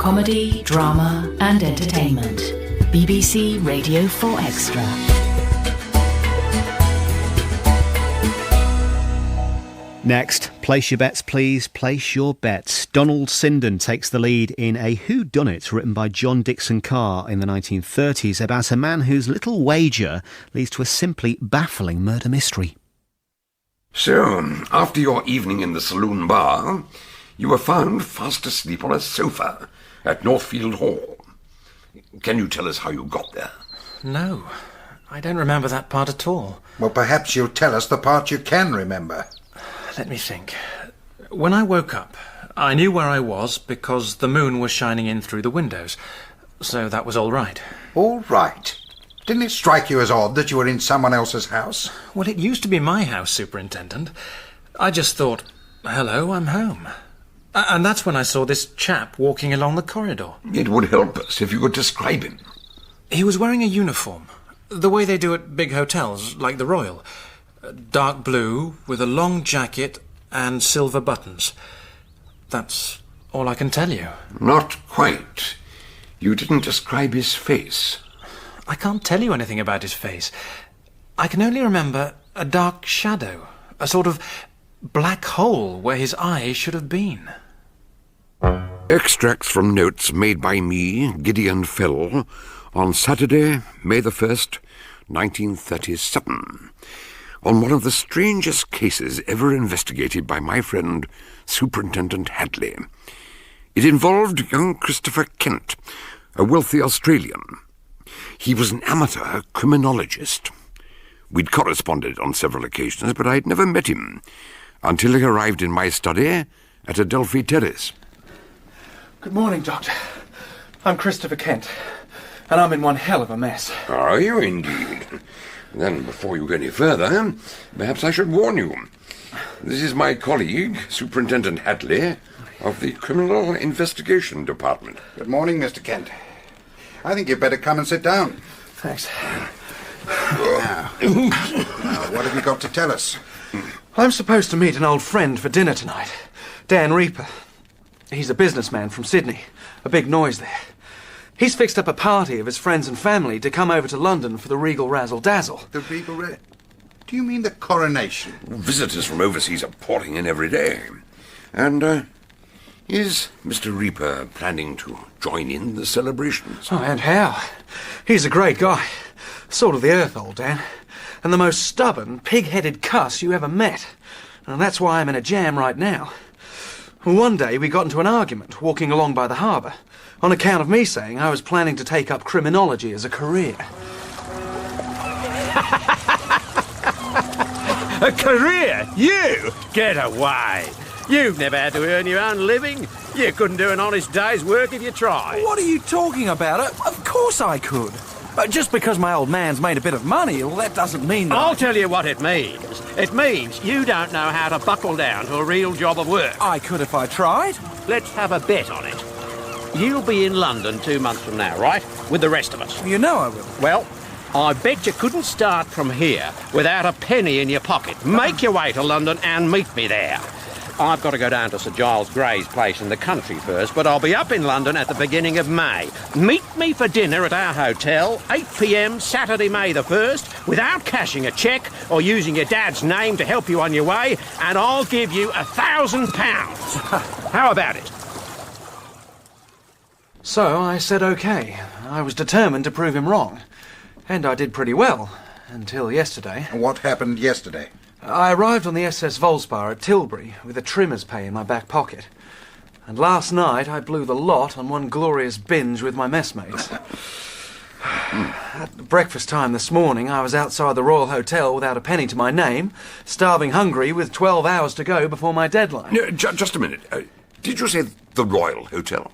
comedy, drama and entertainment. BBC Radio 4 Extra. Next, place your bets, please. Place your bets. Donald Sinden takes the lead in a whodunit written by John Dickson Carr in the 1930s about a man whose little wager leads to a simply baffling murder mystery. So, after your evening in the saloon bar, you were found fast asleep on a sofa at Northfield Hall. Can you tell us how you got there? No, I don't remember that part at all. Well, perhaps you'll tell us the part you can remember. Let me think. When I woke up, I knew where I was because the moon was shining in through the windows, so that was all right. All right. Didn't it strike you as odd that you were in someone else's house? Well, it used to be my house, Superintendent. I just thought, hello, I'm home. And that's when I saw this chap walking along the corridor. It would help us if you could describe him. He was wearing a uniform, the way they do at big hotels, like the Royal. Dark blue, with a long jacket and silver buttons. That's all I can tell you. Not quite. You didn't describe his face. I can't tell you anything about his face. I can only remember a dark shadow, a sort of black hole where his eye should have been. Extracts from notes made by me, Gideon Fell, on Saturday, May the 1st, 1937. On one of the strangest cases ever investigated by my friend, Superintendent Hadley. It involved young Christopher Kent, a wealthy Australian. He was an amateur criminologist. We'd corresponded on several occasions, but I'd never met him until he arrived in my study at Adelphi Terrace. Good morning, Doctor. I'm Christopher Kent, and I'm in one hell of a mess. Are you indeed? Then, before you go any further, perhaps I should warn you. This is my colleague, Superintendent Hadley, of the Criminal Investigation Department. Good morning, Mr. Kent. I think you'd better come and sit down. Thanks. Now, what have you got to tell us? I'm supposed to meet an old friend for dinner tonight, Dan Reaper. He's a businessman from Sydney, a big noise there. He's fixed up a party of his friends and family to come over to London for the Regal Razzle-Dazzle. The Regal Do you mean the coronation? Visitors from overseas are pouring in every day. And, is Mr. Reaper planning to join in the celebrations? Oh, and how? He's a great guy. Salt of the earth, old Dan. And the most stubborn, pig-headed cuss you ever met. And that's why I'm in a jam right now. One day we got into an argument walking along by the harbour, on account of me saying I was planning to take up criminology as a career. A career? You? Get away. You've never had to earn your own living. You couldn't do an honest day's work if you tried. What are you talking about? Of course I could. Just because my old man's made a bit of money, well, that doesn't mean that... I'll tell you what it means. It means you don't know how to buckle down to a real job of work. I could if I tried. Let's have a bet on it. You'll be in London 2 months from now, right? With the rest of us. You know I will. Well, I bet you couldn't start from here without a penny in your pocket. Make your way to London and meet me there. I've got to go down to Sir Giles Gray's place in the country first, but I'll be up in London at the beginning of May. Meet me for dinner at our hotel, 8 p.m, Saturday, May the 1st, without cashing a cheque or using your dad's name to help you on your way, and I'll give you £1,000. How about it? So I said OK. I was determined to prove him wrong. And I did pretty well, until yesterday. What happened yesterday? I arrived on the SS Volspar at Tilbury with a trimmer's pay in my back pocket. And last night I blew the lot on one glorious binge with my messmates. At breakfast time this morning, I was outside the Royal Hotel without a penny to my name, starving hungry with 12 hours to go before my deadline. No, just a minute. Did you say the Royal Hotel?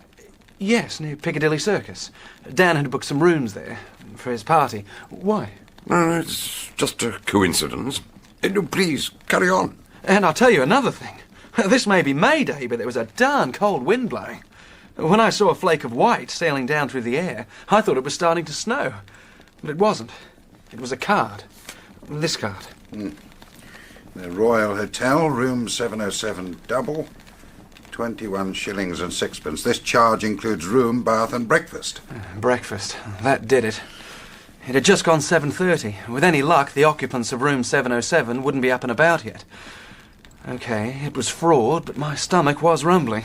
Yes, near Piccadilly Circus. Dan had booked some rooms there for his party. Why? It's just a coincidence. No, please, carry on. And I'll tell you another thing. This may be May Day, but there was a darn cold wind blowing. When I saw a flake of white sailing down through the air, I thought it was starting to snow. But it wasn't. It was a card. This card. The Royal Hotel, room 707 double, 21 shillings and sixpence. This charge includes room, bath and breakfast. Breakfast. That did it. It had just gone 7:30. With any luck, the occupants of room 707 wouldn't be up and about yet. OK, it was fraud, but my stomach was rumbling.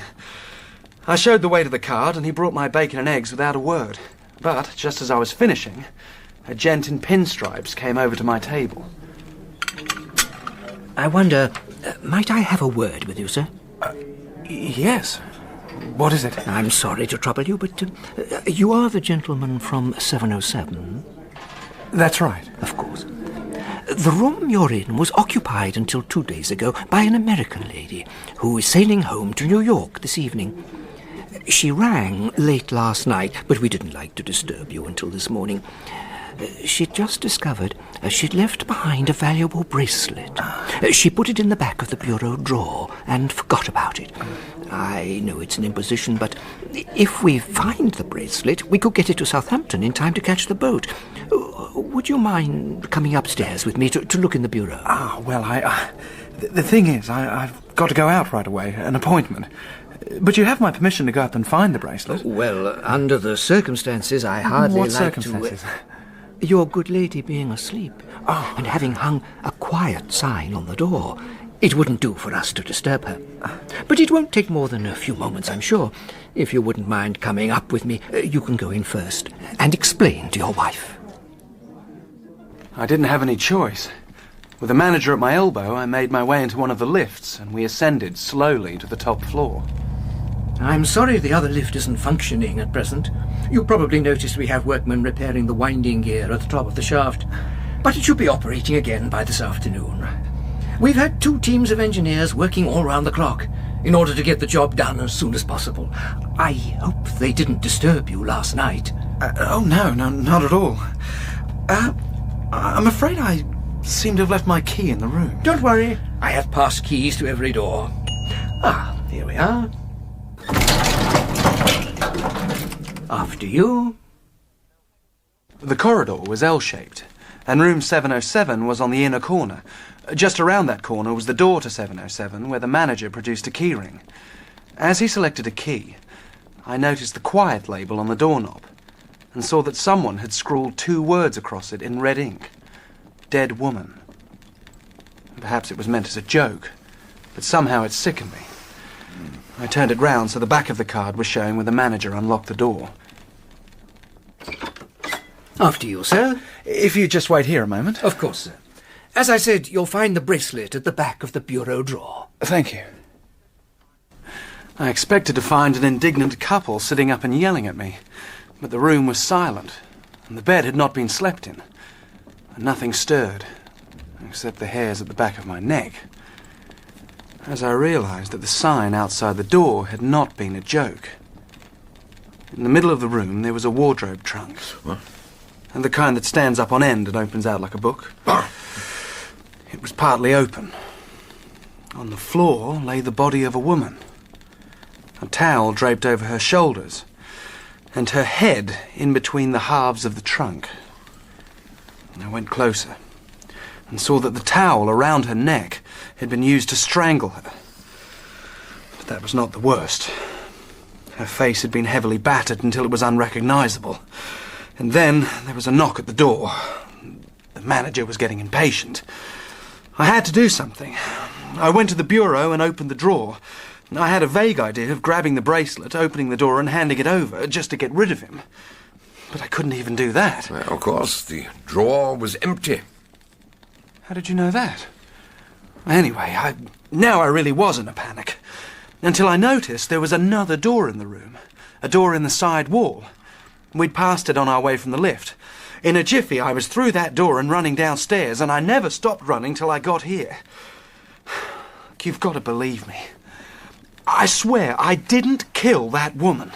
I showed the way to the card, and he brought my bacon and eggs without a word. But, just as I was finishing, a gent in pinstripes came over to my table. I wonder, might I have a word with you, sir? Yes. What is it? I'm sorry to trouble you, but you are the gentleman from 707? That's right. Of course. The room you're in was occupied until 2 days ago by an American lady who is sailing home to New York this evening. She rang late last night, but we didn't like to disturb you until this morning. She'd just discovered she'd left behind a valuable bracelet. She put it in the back of the bureau drawer and forgot about it. I know it's an imposition, but if we find the bracelet, we could get it to Southampton in time to catch the boat. Would you mind coming upstairs with me to look in the bureau? Well, the thing is, I've got to go out right away, an appointment. But you have my permission to go up and find the bracelet. Well, under the circumstances, I hardly What like circumstances? Your good lady being asleep and having hung a quiet sign on the door. It wouldn't do for us to disturb her. But it won't take more than a few moments, I'm sure. If you wouldn't mind coming up with me, you can go in first and explain to your wife. I didn't have any choice. With the manager at my elbow, I made my way into one of the lifts, and we ascended slowly to the top floor. I'm sorry the other lift isn't functioning at present. You probably noticed we have workmen repairing the winding gear at the top of the shaft. But it should be operating again by this afternoon. We've had 2 teams of engineers working all round the clock in order to get the job done as soon as possible. I hope they didn't disturb you last night. No, not at all. I'm afraid I seem to have left my key in the room. Don't worry, I have pass keys to every door. Here we are. After you. The corridor was L-shaped, and room 707 was on the inner corner. Just around that corner was the door to 707, where the manager produced a keyring. As he selected a key, I noticed the quiet label on the doorknob, and saw that someone had scrawled 2 words across it in red ink. Dead woman. Perhaps it was meant as a joke, but somehow it sickened me. I turned it round so the back of the card was showing where the manager unlocked the door. After you, sir. If you just wait here a moment. Of course, sir. As I said, you'll find the bracelet at the back of the bureau drawer. Thank you. I expected to find an indignant couple sitting up and yelling at me, but the room was silent, and the bed had not been slept in, and nothing stirred, except the hairs at the back of my neck. As I realised that the sign outside the door had not been a joke. In the middle of the room there was a wardrobe trunk. What? And the kind that stands up on end and opens out like a book. It was partly open. On the floor lay the body of a woman. A towel draped over her shoulders, and her head in between the halves of the trunk. I went closer and saw that the towel around her neck had been used to strangle her. But that was not the worst. Her face had been heavily battered until it was unrecognisable. And then there was a knock at the door. The manager was getting impatient. I had to do something. I went to the bureau and opened the drawer. I had a vague idea of grabbing the bracelet, opening the door and handing it over, just to get rid of him. But I couldn't even do that. Well, of course, the drawer was empty. How did you know that? Anyway, now I really was in a panic. Until I noticed there was another door in the room. A door in the side wall. We'd passed it on our way from the lift. In a jiffy, I was through that door and running downstairs, and I never stopped running till I got here. You've got to believe me. I swear I didn't kill that woman.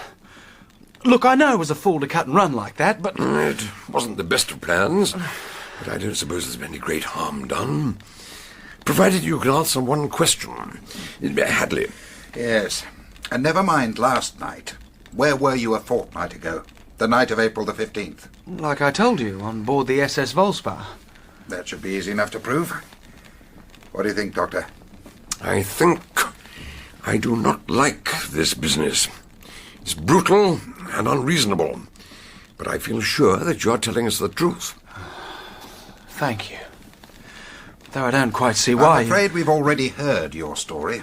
Look, I know I was a fool to cut and run like that, but... It wasn't the best of plans, but I don't suppose there's been any great harm done. Provided you can answer one question. Hadley. Yes. And never mind last night. Where were you a fortnight ago? The night of April the 15th. Like I told you, on board the SS Volspar. That should be easy enough to prove. What do you think, Doctor? I think I do not like this business. It's brutal and unreasonable, but I feel sure that you are telling us the truth. Thank you. Though I don't quite see why. I'm afraid we've already heard your story.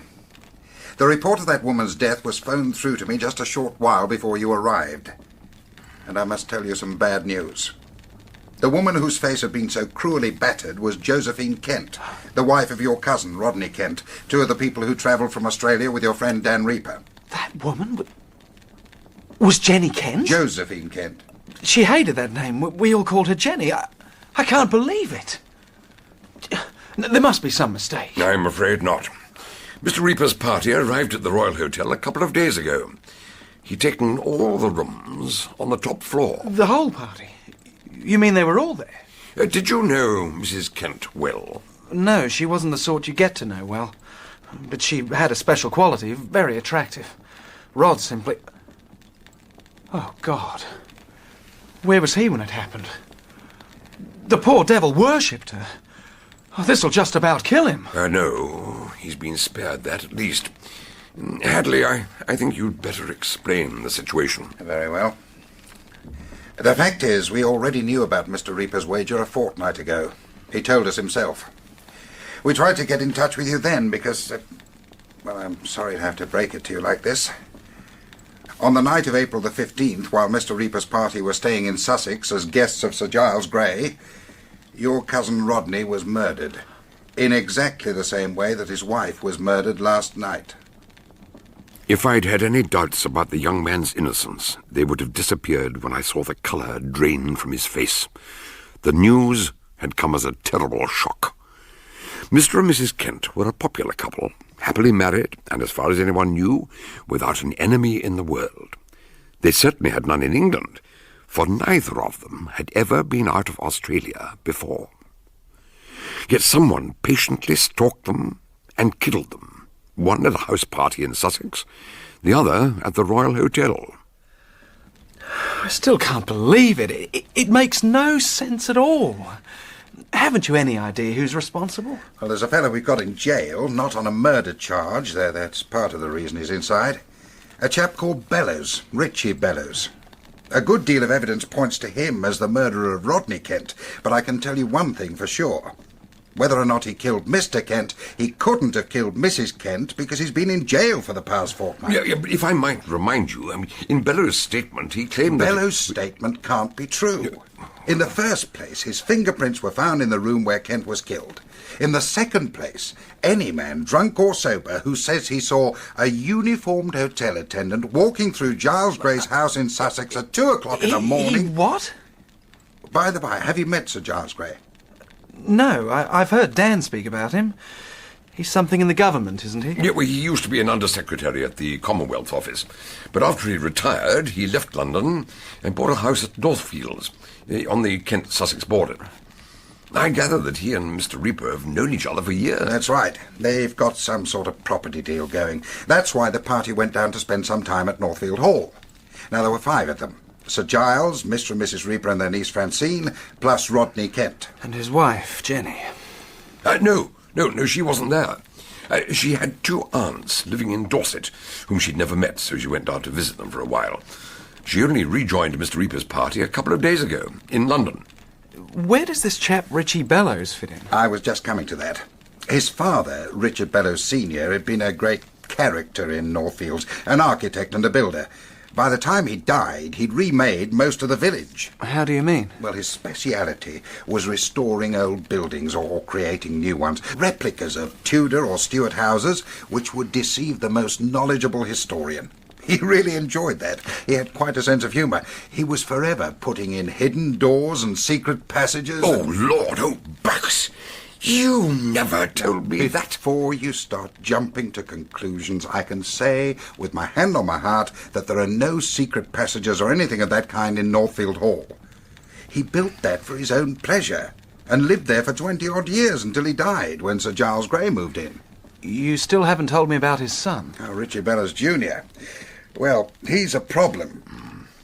The report of that woman's death was phoned through to me just a short while before you arrived. And I must tell you some bad news. The woman whose face had been so cruelly battered was Josephine Kent, the wife of your cousin, Rodney Kent, two of the people who travelled from Australia with your friend Dan Reaper. That woman was Jenny Kent? Josephine Kent. She hated that name. We all called her Jenny. I can't believe it. There must be some mistake. I'm afraid not. Mr. Reaper's party arrived at the Royal Hotel a couple of days ago. He'd taken all the rooms on the top floor. The whole party? You mean they were all there? Did you know Mrs. Kent well? No, she wasn't the sort you get to know well. But she had a special quality, very attractive. Rod simply... Oh, God. Where was he when it happened? The poor devil worshipped her. Oh, this'll just about kill him. No, he's been spared that at least. Hadley, I think you'd better explain the situation. Very well. The fact is, we already knew about Mr. Reaper's wager a fortnight ago. He told us himself. We tried to get in touch with you then because... well, I'm sorry to have to break it to you like this. On the night of April the 15th, while Mr. Reaper's party were staying in Sussex as guests of Sir Giles Grey, your cousin Rodney was murdered, in exactly the same way that his wife was murdered last night. If I'd had any doubts about the young man's innocence, they would have disappeared when I saw the colour drain from his face. The news had come as a terrible shock. Mr. and Mrs. Kent were a popular couple, happily married, and as far as anyone knew, without an enemy in the world. They certainly had none in England, for neither of them had ever been out of Australia before. Yet someone patiently stalked them and killed them. One at a house party in Sussex, the other at the Royal Hotel. I still can't believe it. It makes no sense at all. Haven't you any idea who's responsible? Well, there's a fellow we've got in jail, not on a murder charge. That's part of the reason he's inside. A chap called Bellows, Richie Bellows. A good deal of evidence points to him as the murderer of Rodney Kent, but I can tell you one thing for sure. Whether or not he killed Mr. Kent, he couldn't have killed Mrs. Kent because he's been in jail for the past fortnight. Yeah, but if I might remind you, in Bellows' statement, he claimed that... Bellows' statement can't be true. In the first place, his fingerprints were found in the room where Kent was killed. In the second place, any man, drunk or sober, who says he saw a uniformed hotel attendant walking through Giles Grey's house in Sussex at 2 o'clock in the morning... What? By the by, have you met Sir Giles Grey? No, I've heard Dan speak about him. He's something in the government, isn't he? Yeah, well, he used to be an undersecretary at the Commonwealth Office. But after he retired, he left London and bought a house at Northfields, on the Kent-Sussex border. I gather that he and Mr. Reaper have known each other for years. That's right. They've got some sort of property deal going. That's why the party went down to spend some time at Northfield Hall. Now, there were 5 of them. Sir Giles, Mr. and Mrs. Reaper and their niece Francine, plus Rodney Kent. And his wife, Jenny. No, she wasn't there. She had 2 aunts living in Dorset, whom she'd never met, so she went down to visit them for a while. She only rejoined Mr. Reaper's party a couple of days ago, in London. Where does this chap Richie Bellows fit in? I was just coming to that. His father, Richard Bellows Sr., had been a great character in Northfields, an architect and a builder. By the time he died, he'd remade most of the village. How do you mean? Well, his speciality was restoring old buildings or creating new ones, replicas of Tudor or Stuart houses, which would deceive the most knowledgeable historian. He really enjoyed that. He had quite a sense of humour. He was forever putting in hidden doors and secret passages. Oh, Lord, oh, Bucks! You never told me that. Before you start jumping to conclusions, I can say, with my hand on my heart, that there are no secret passages or anything of that kind in Northfield Hall. He built that for his own pleasure, and lived there for 20-odd years until he died, when Sir Giles Grey moved in. You still haven't told me about his son. Oh, Richie Bellows Jr. Well, he's a problem.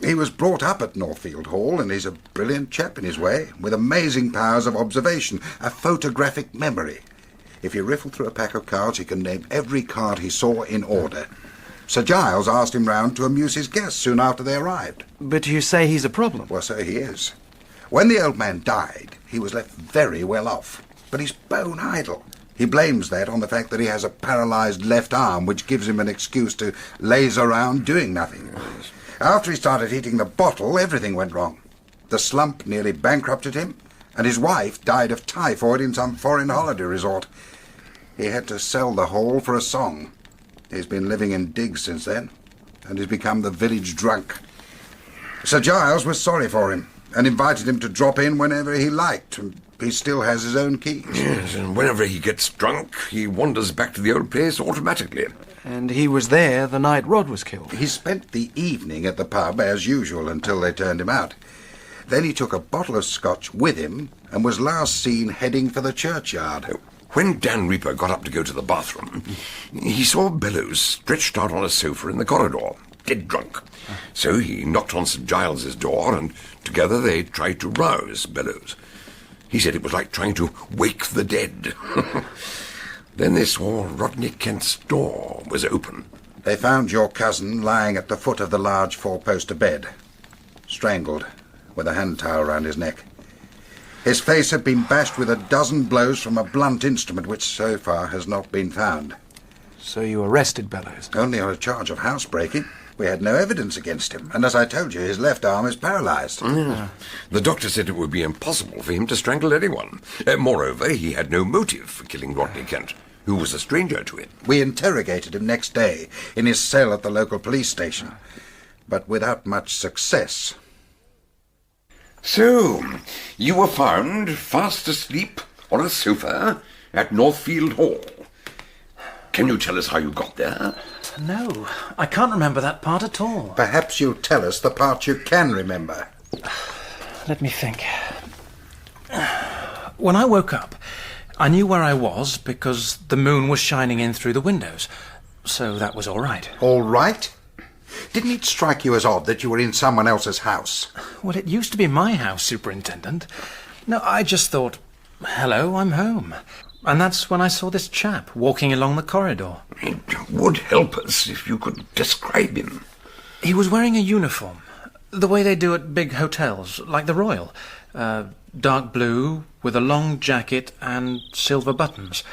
He was brought up at Northfield Hall, and he's a brilliant chap in his way, with amazing powers of observation, a photographic memory. If you riffle through a pack of cards, he can name every card he saw in order. Sir Giles asked him round to amuse his guests soon after they arrived. But you say he's a problem? Well, so he is. When the old man died, he was left very well off. But he's bone idle. He blames that on the fact that he has a paralysed left arm, which gives him an excuse to laze around doing nothing. After he started hitting the bottle, everything went wrong. The slump nearly bankrupted him, and his wife died of typhoid in some foreign holiday resort. He had to sell the hall for a song. He's been living in digs since then, and he's become the village drunk. Sir Giles was sorry for him, and invited him to drop in whenever he liked, and he still has his own keys. Yes, and whenever he gets drunk, he wanders back to the old place automatically. And he was there the night Rod was killed. He spent the evening at the pub, as usual, until they turned him out. Then he took a bottle of scotch with him and was last seen heading for the churchyard. When Dan Reaper got up to go to the bathroom, he saw Bellows stretched out on a sofa in the corridor, dead drunk. So he knocked on St. Giles's door, and together they tried to rouse Bellows. He said it was like trying to wake the dead. Then they saw Rodney Kent's door was open. They found your cousin lying at the foot of the large four-poster bed, strangled, with a hand towel round his neck. His face had been bashed with a dozen blows from a blunt instrument which so far has not been found. So you arrested Bellows? Only on a charge of housebreaking. We had no evidence against him, and as I told you, his left arm is paralysed. The doctor said it would be impossible for him to strangle anyone. Moreover, he had no motive for killing Rodney Kent, who was a stranger to him. We interrogated him next day in his cell at the local police station, but without much success. So, you were found fast asleep on a sofa at Northfield Hall. Can you tell us how you got there? No, I can't remember that part at all. Perhaps you'll tell us the part you can remember. Let me think. When I woke up, I knew where I was because the moon was shining in through the windows, so that was all right. All right? Didn't it strike you as odd that you were in someone else's house? Well, it used to be my house, Superintendent. No, I just thought, hello, I'm home. And that's when I saw this chap walking along the corridor. It would help us if you could describe him. He was wearing a uniform, the way they do at big hotels, like the Royal. Dark blue, with a long jacket and silver buttons.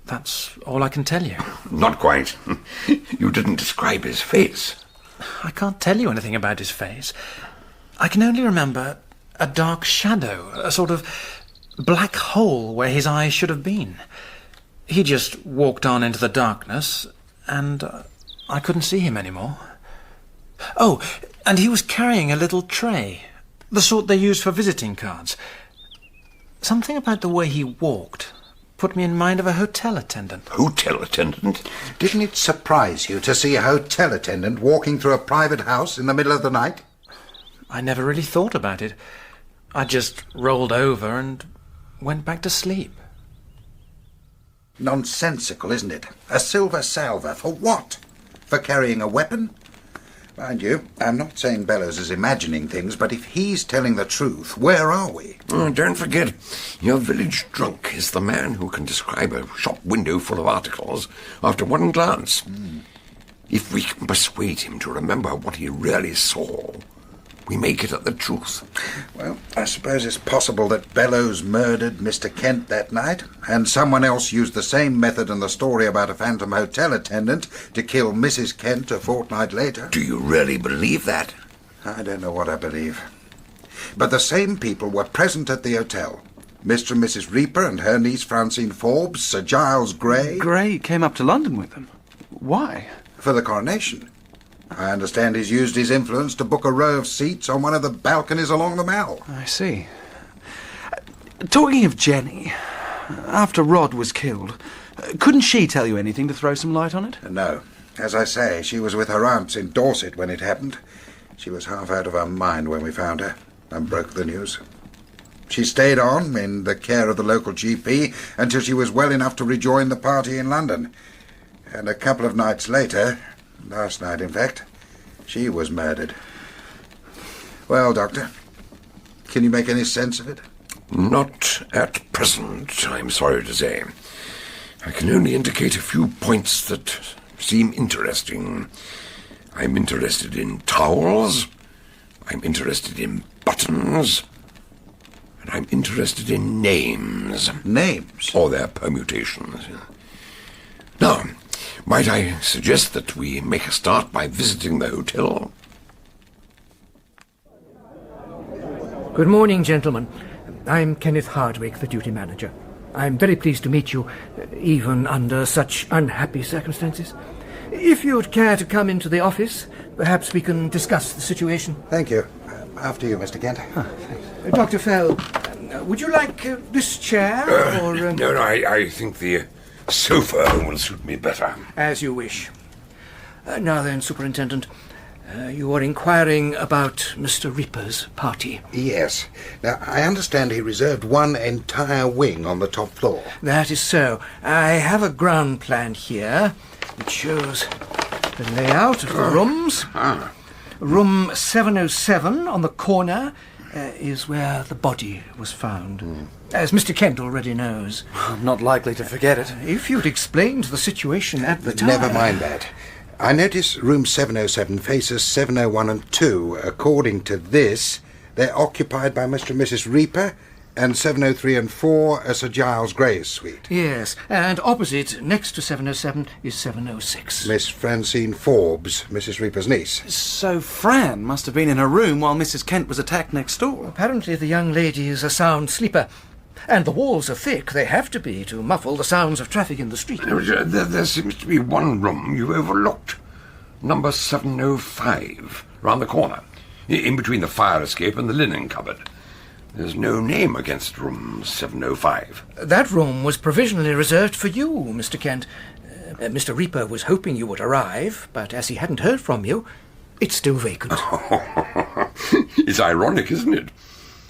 That's all I can tell you. Not quite. You didn't describe his face. I can't tell you anything about his face. I can only remember a dark shadow, a sort of black hole where his eyes should have been. He just walked on into the darkness, and I couldn't see him anymore. Oh, and he was carrying a little tray, the sort they use for visiting cards. Something about the way he walked put me in mind of a hotel attendant. Hotel attendant? Didn't it surprise you to see a hotel attendant walking through a private house in the middle of the night? I never really thought about it. I just rolled over and went back to sleep. Nonsensical, isn't it? A silver salver. For what? For carrying a weapon? Mind you, I'm not saying Bellows is imagining things, but if he's telling the truth, where are we? Oh, don't forget, your village drunk is the man who can describe a shop window full of articles after one glance. If we can persuade him to remember what he really saw, we may get at the truth. Well, I suppose it's possible that Bellows murdered Mr. Kent that night, and someone else used the same method in the story about a phantom hotel attendant to kill Mrs. Kent a fortnight later. Do you really believe that? I don't know what I believe. But the same people were present at the hotel. Mr. and Mrs. Reaper and her niece Francine Forbes, Sir Giles Grey. Grey came up to London with them. Why? For the coronation. I understand he's used his influence to book a row of seats on one of the balconies along the Mall. I see. Talking of Jenny, after Rod was killed, couldn't she tell you anything to throw some light on it? No. As I say, she was with her aunts in Dorset when it happened. She was half out of her mind when we found her and broke the news. She stayed on in the care of the local GP until she was well enough to rejoin the party in London. And a couple of nights later, last night in fact, she was murdered. Well, Doctor, can you make any sense of it? Not at present, I'm sorry to say. I can only indicate a few points that seem interesting. I'm interested in towels, I'm interested in buttons, and I'm interested in names. Names? Or their permutations. Now, might I suggest that we make a start by visiting the hotel? Good morning, gentlemen. I'm Kenneth Hardwick, the duty manager. I'm very pleased to meet you, even under such unhappy circumstances. If you'd care to come into the office, perhaps we can discuss the situation. Thank you. After you, Mr. Kent. Dr. Fell, would you like this chair, or... No, I think the sofa will suit me better. As you wish. Now then, Superintendent, you are inquiring about Mr. Reaper's party. Yes. Now, I understand he reserved one entire wing on the top floor. That is so. I have a ground plan here, which shows the layout of the rooms. Room 707 on the corner is where the body was found. As Mr. Kent already knows. I'm not likely to forget it. If you'd explained the situation at the time... Never mind that. I notice room 707 faces 701 and 2. According to this, they're occupied by Mr. and Mrs. Reaper, and 703 and 4 are Sir Giles Gray's suite. Yes, and opposite, next to 707, is 706. Miss Francine Forbes, Mrs. Reaper's niece. So Fran must have been in her room while Mrs. Kent was attacked next door. Apparently the young lady is a sound sleeper. And the walls are thick. They have to be to muffle the sounds of traffic in the street. There seems to be one room you overlooked. Number 705, round the corner. In between the fire escape and the linen cupboard. There's no name against room 705. That room was provisionally reserved for you, Mr. Kent. Mr. Reaper was hoping you would arrive, but as he hadn't heard from you, it's still vacant. It's ironic, isn't it?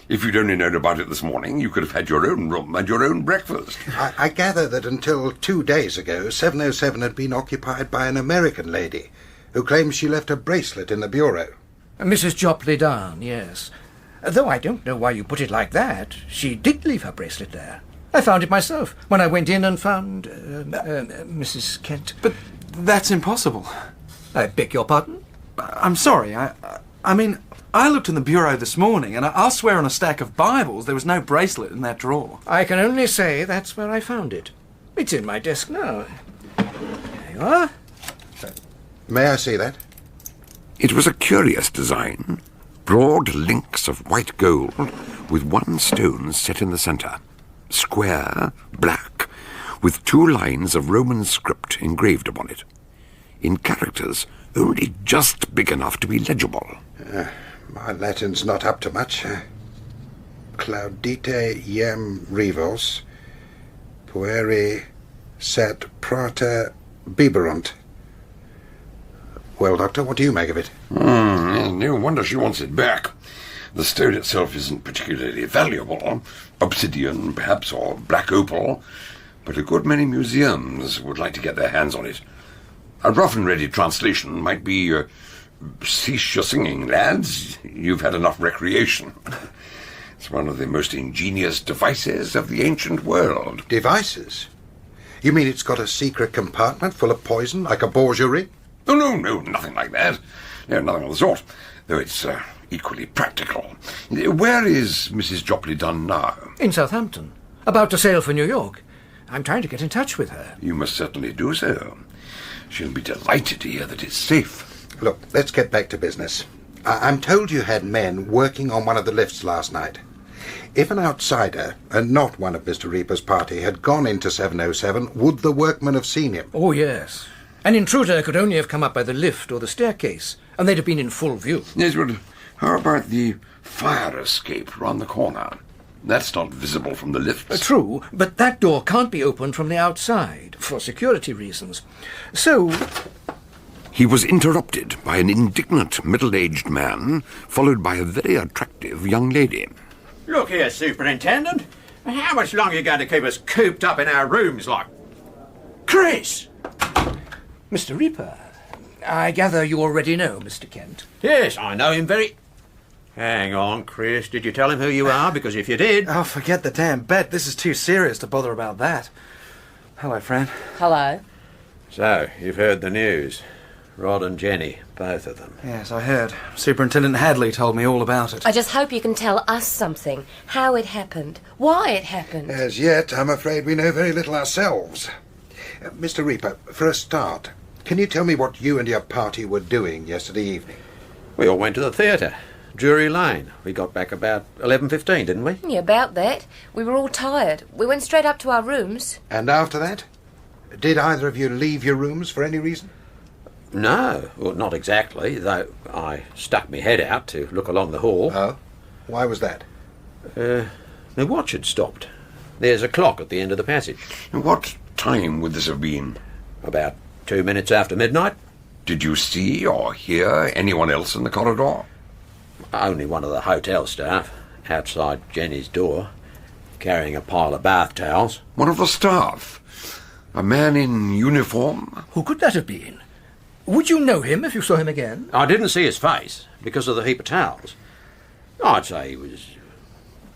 If you'd only known about it this morning, you could have had your own room and your own breakfast. I gather that until 2 days ago, 707 had been occupied by an American lady who claims she left her bracelet in the bureau. Mrs. Jopley Down, yes. Though I don't know why you put it like that. She did leave her bracelet there. I found it myself when I went in and found Mrs. Kent. But that's impossible. I beg your pardon? I'm sorry. I mean, I looked in the bureau this morning, and I'll swear on a stack of Bibles there was no bracelet in that drawer. I can only say that's where I found it. It's in my desk now. There you are. May I see that? It was a curious design. Broad links of white gold with one stone set in the centre. Square, black, with 2 lines of Roman script engraved upon it. In characters only just big enough to be legible. My Latin's not up to much. Claudite iam revolves, pueri sat prata biberunt. Well, Doctor, what do you make of it? No wonder she wants it back. The stone itself isn't particularly valuable. Obsidian, perhaps, or black opal. But a good many museums would like to get their hands on it. A rough and ready translation might be, cease your singing, lads. You've had enough recreation. It's one of the most ingenious devices of the ancient world. Devices? You mean it's got a secret compartment full of poison, like a boucherie? Oh, no, nothing like that. No, nothing of the sort. Though it's equally practical. Where is Mrs. Jopley Dunn now? In Southampton. About to sail for New York. I'm trying to get in touch with her. You must certainly do so. She'll be delighted to hear that it's safe. Look, let's get back to business. I'm told you had men working on one of the lifts last night. If an outsider, and not one of Mr. Reaper's party, had gone into 707, would the workmen have seen him? Oh, yes. An intruder could only have come up by the lift or the staircase, and they'd have been in full view. Yes, but how about the fire escape round the corner? That's not visible from the lifts. True, but that door can't be opened from the outside, for security reasons. So... He was interrupted by an indignant middle-aged man, followed by a very attractive young lady. Look here, Superintendent. How much longer are you going to keep us cooped up in our rooms like... Chris! Mr. Reaper, I gather you already know Mr. Kent. Yes, I know him very... Hang on, Chris. Did you tell him who you are? Because if you did... Oh, forget the damn bet. This is too serious to bother about that. Hello, Fran. Hello. So, you've heard the news. Rod and Jenny, both of them. Yes, I heard. Superintendent Hadley told me all about it. I just hope you can tell us something. How it happened. Why it happened. As yet, I'm afraid we know very little ourselves. Mr. Reaper, for a start, can you tell me what you and your party were doing yesterday evening? We all went to the theatre. Drury Lane. We got back about 11:15, didn't we? Yeah, about that. We were all tired. We went straight up to our rooms. And after that? Did either of you leave your rooms for any reason? No, well, not exactly, though I stuck my head out to look along the hall. Oh? Why was that? My watch had stopped. There's a clock at the end of the passage. What time would this have been? About 2 minutes after midnight. Did you see or hear anyone else in the corridor? Only one of the hotel staff, outside Jenny's door, carrying a pile of bath towels. One of the staff? A man in uniform? Who could that have been? Would you know him if you saw him again? I didn't see his face because of the heap of towels. I'd say he was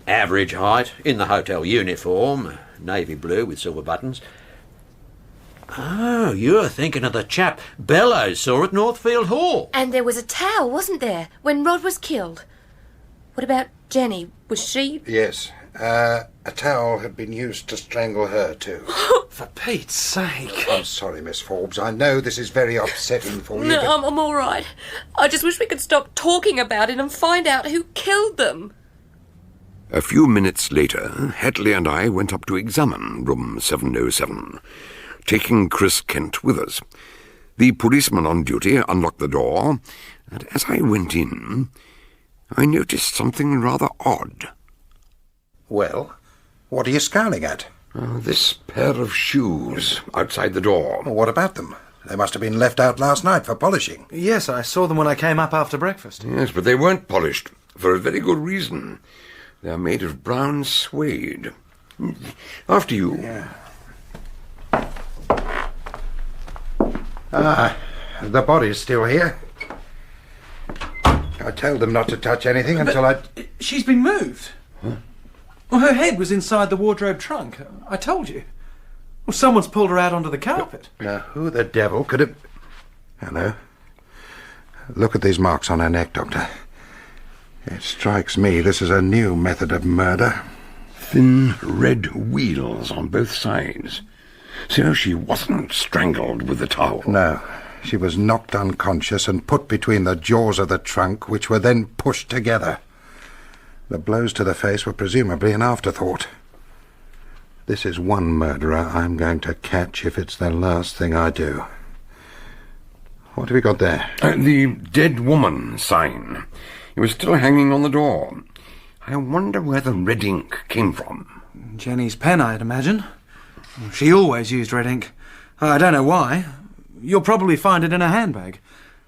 average height, in the hotel uniform, navy blue with silver buttons. Oh, you're thinking of the chap Bellows saw at Northfield Hall. And there was a towel, wasn't there, when Rod was killed? What about Jenny? Was she... Yes. A towel had been used to strangle her, too. For Pete's sake. I'm sorry, Miss Forbes. I know this is very upsetting for you, No, but... I'm all right. I just wish we could stop talking about it and find out who killed them. A few minutes later, Hadley and I went up to examine room 707, taking Chris Kent with us. The policeman on duty unlocked the door, and as I went in, I noticed something rather odd. Well, what are you scowling at? This pair of shoes outside the door. Well, what about them? They must have been left out last night for polishing. Yes, I saw them when I came up after breakfast. Yes, but they weren't polished, for a very good reason. They're made of brown suede. After you. Yeah. Ah, the body's still here. I told them not to touch anything until She's been moved. Huh? Well, her head was inside the wardrobe trunk. I told you. Well, someone's pulled her out onto the carpet. Now, who the devil could have... Hello? Look at these marks on her neck, Doctor. It strikes me this is a new method of murder. Thin red wheels on both sides. So she wasn't strangled with the towel? No. She was knocked unconscious and put between the jaws of the trunk, which were then pushed together. The blows to the face were presumably an afterthought. This is one murderer I'm going to catch if it's the last thing I do. What have you got there? The dead woman sign. It was still hanging on the door. I wonder where the red ink came from. Jenny's pen, I'd imagine. She always used red ink. I don't know why. You'll probably find it in her handbag.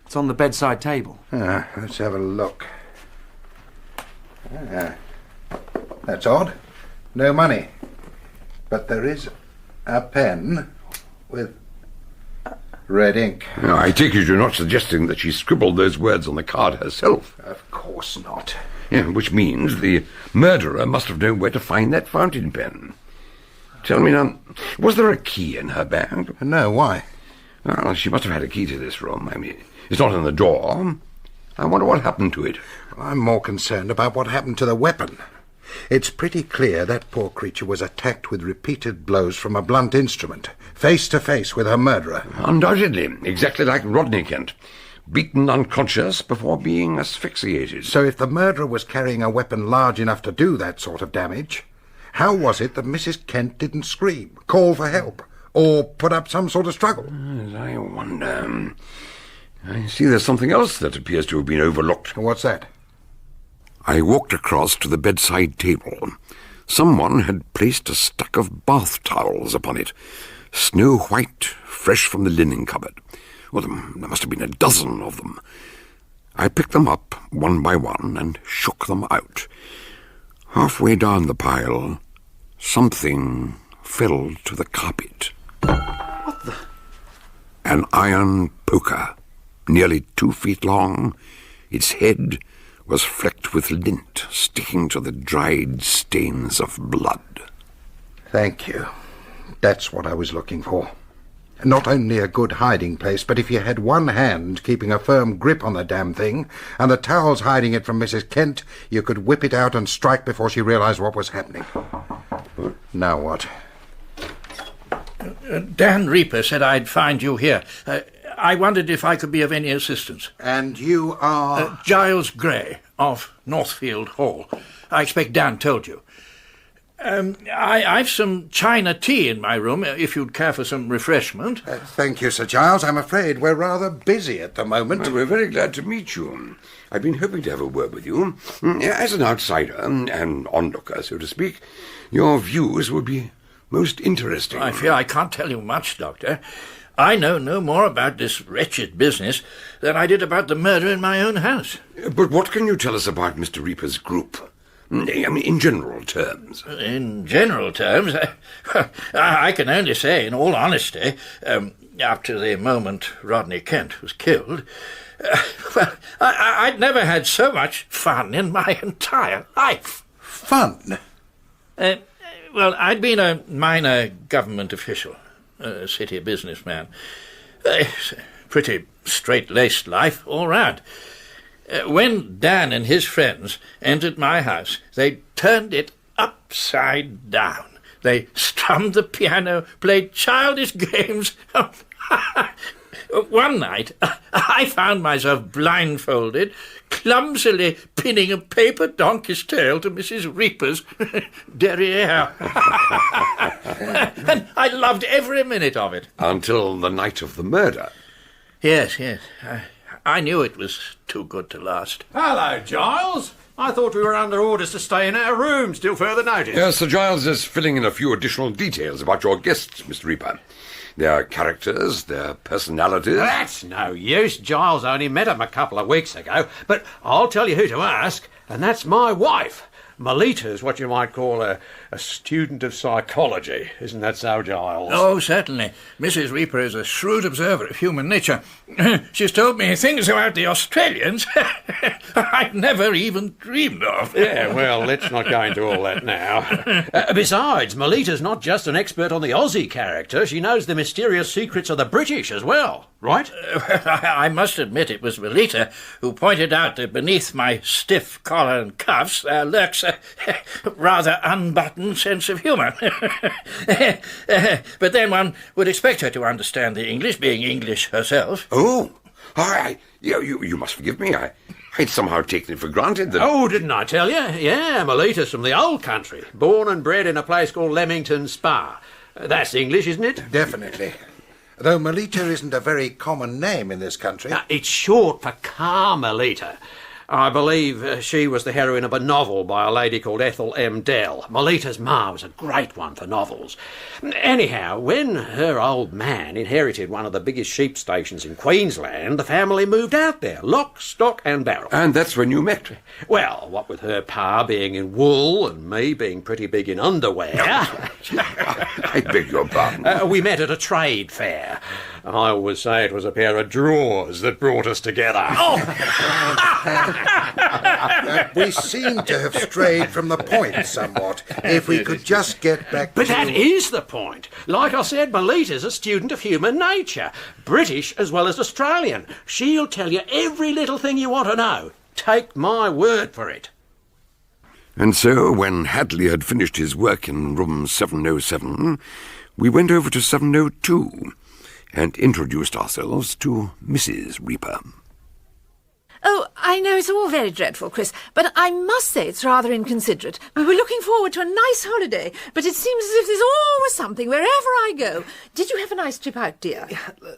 It's on the bedside table. Let's have a look. That's odd. No money. But there is a pen with red ink. Now, I take it you're not suggesting that she scribbled those words on the card herself? Of course not. Yeah, which means the murderer must have known where to find that fountain pen. Tell me now, was there a key in her bag? No, why? Well, she must have had a key to this room. I mean, it's not in the door. I wonder what happened to it. I'm more concerned about what happened to the weapon. It's pretty clear that poor creature was attacked with repeated blows from a blunt instrument, face to face with her murderer. Undoubtedly, exactly like Rodney Kent. Beaten unconscious before being asphyxiated. So if the murderer was carrying a weapon large enough to do that sort of damage, how was it that Mrs. Kent didn't scream, call for help, or put up some sort of struggle? I wonder... I see there's something else that appears to have been overlooked. What's that? I walked across to the bedside table. Someone had placed a stack of bath towels upon it, snow white, fresh from the linen cupboard. Well, there must have been a dozen of them. I picked them up one by one and shook them out. Halfway down the pile, something fell to the carpet. What the... An iron poker, nearly 2 feet long. Its head was flecked with lint, sticking to the dried stains of blood. Thank you. That's what I was looking for. Not only a good hiding place, but if you had one hand keeping a firm grip on the damn thing, and the towels hiding it from Mrs. Kent, you could whip it out and strike before she realised what was happening. Now what? Dan Reaper said I'd find you here. I wondered if I could be of any assistance. And you are? Giles Gray, of Northfield Hall. I expect Dan told you. I've some China tea in my room, if you'd care for some refreshment. Thank you, Sir Giles. I'm afraid we're rather busy at the moment. Well, we're very glad to meet you. I've been hoping to have a word with you. As an outsider, an onlooker, so to speak, your views would be most interesting. I fear I can't tell you much, Doctor. I know no more about this wretched business than I did about the murder in my own house. But what can you tell us about Mr. Reaper's group? I mean, in general terms. In general terms, I can only say, in all honesty, up to the moment Rodney Kent was killed, I'd never had so much fun in my entire life. Fun? Well, I'd been a minor government official, a city businessman. Pretty straight-laced life all round. When Dan and his friends entered my house, they turned it upside down. They strummed the piano, played childish games. One night, I found myself blindfolded, clumsily pinning a paper donkey's tail to Mrs. Reaper's derriere. And I loved every minute of it. Until the night of the murder. Yes. I knew it was too good to last. Hello, Giles. I thought we were under orders to stay in our rooms till further notice. Yes, Sir Giles is filling in a few additional details about your guests, Mr. Reaper. Their characters, their personalities. That's no use. Giles only met him a couple of weeks ago. But I'll tell you who to ask, and that's my wife. Melita's what you might call a student of psychology. Isn't that so, Giles? Oh, certainly. Mrs. Reaper is a shrewd observer of human nature. She's told me things about the Australians I'd never even dreamed of. Yeah, well, let's not go into all that now. Besides, Melita's not just an expert on the Aussie character. She knows the mysterious secrets of the British as well, right? I must admit it was Melita who pointed out that beneath my stiff collar and cuffs there lurks a rather unbuttoned sense of humour. But then one would expect her to understand the English, being English herself. Oh, you must forgive me. I'd somehow taken it for granted that... Oh, didn't I tell you? Yeah, Melita's from the old country. Born and bred in a place called Leamington Spa. That's English, isn't it? Definitely. Though Melita isn't a very common name in this country. It's short for Carmelita. I believe she was the heroine of a novel by a lady called Ethel M. Dell. Melita's ma was a great one for novels. Anyhow, when her old man inherited one of the biggest sheep stations in Queensland, the family moved out there, lock, stock and barrel. And that's when you met? Well, what with her pa being in wool and me being pretty big in underwear... I beg your pardon. We met at a trade fair. I always say it was a pair of drawers that brought us together. We seem to have strayed from the point somewhat. If we could just get back But to... that is the point. Like I said, Melita's a student of human nature. British as well as Australian. She'll tell you every little thing you want to know. Take my word for it. And so, when Hadley had finished his work in room 707, we went over to 702 and introduced ourselves to Mrs. Reaper. Oh, I know it's all very dreadful, Chris, but I must say it's rather inconsiderate. We were looking forward to a nice holiday, but it seems as if there's always something wherever I go. Did you have a nice trip out, dear?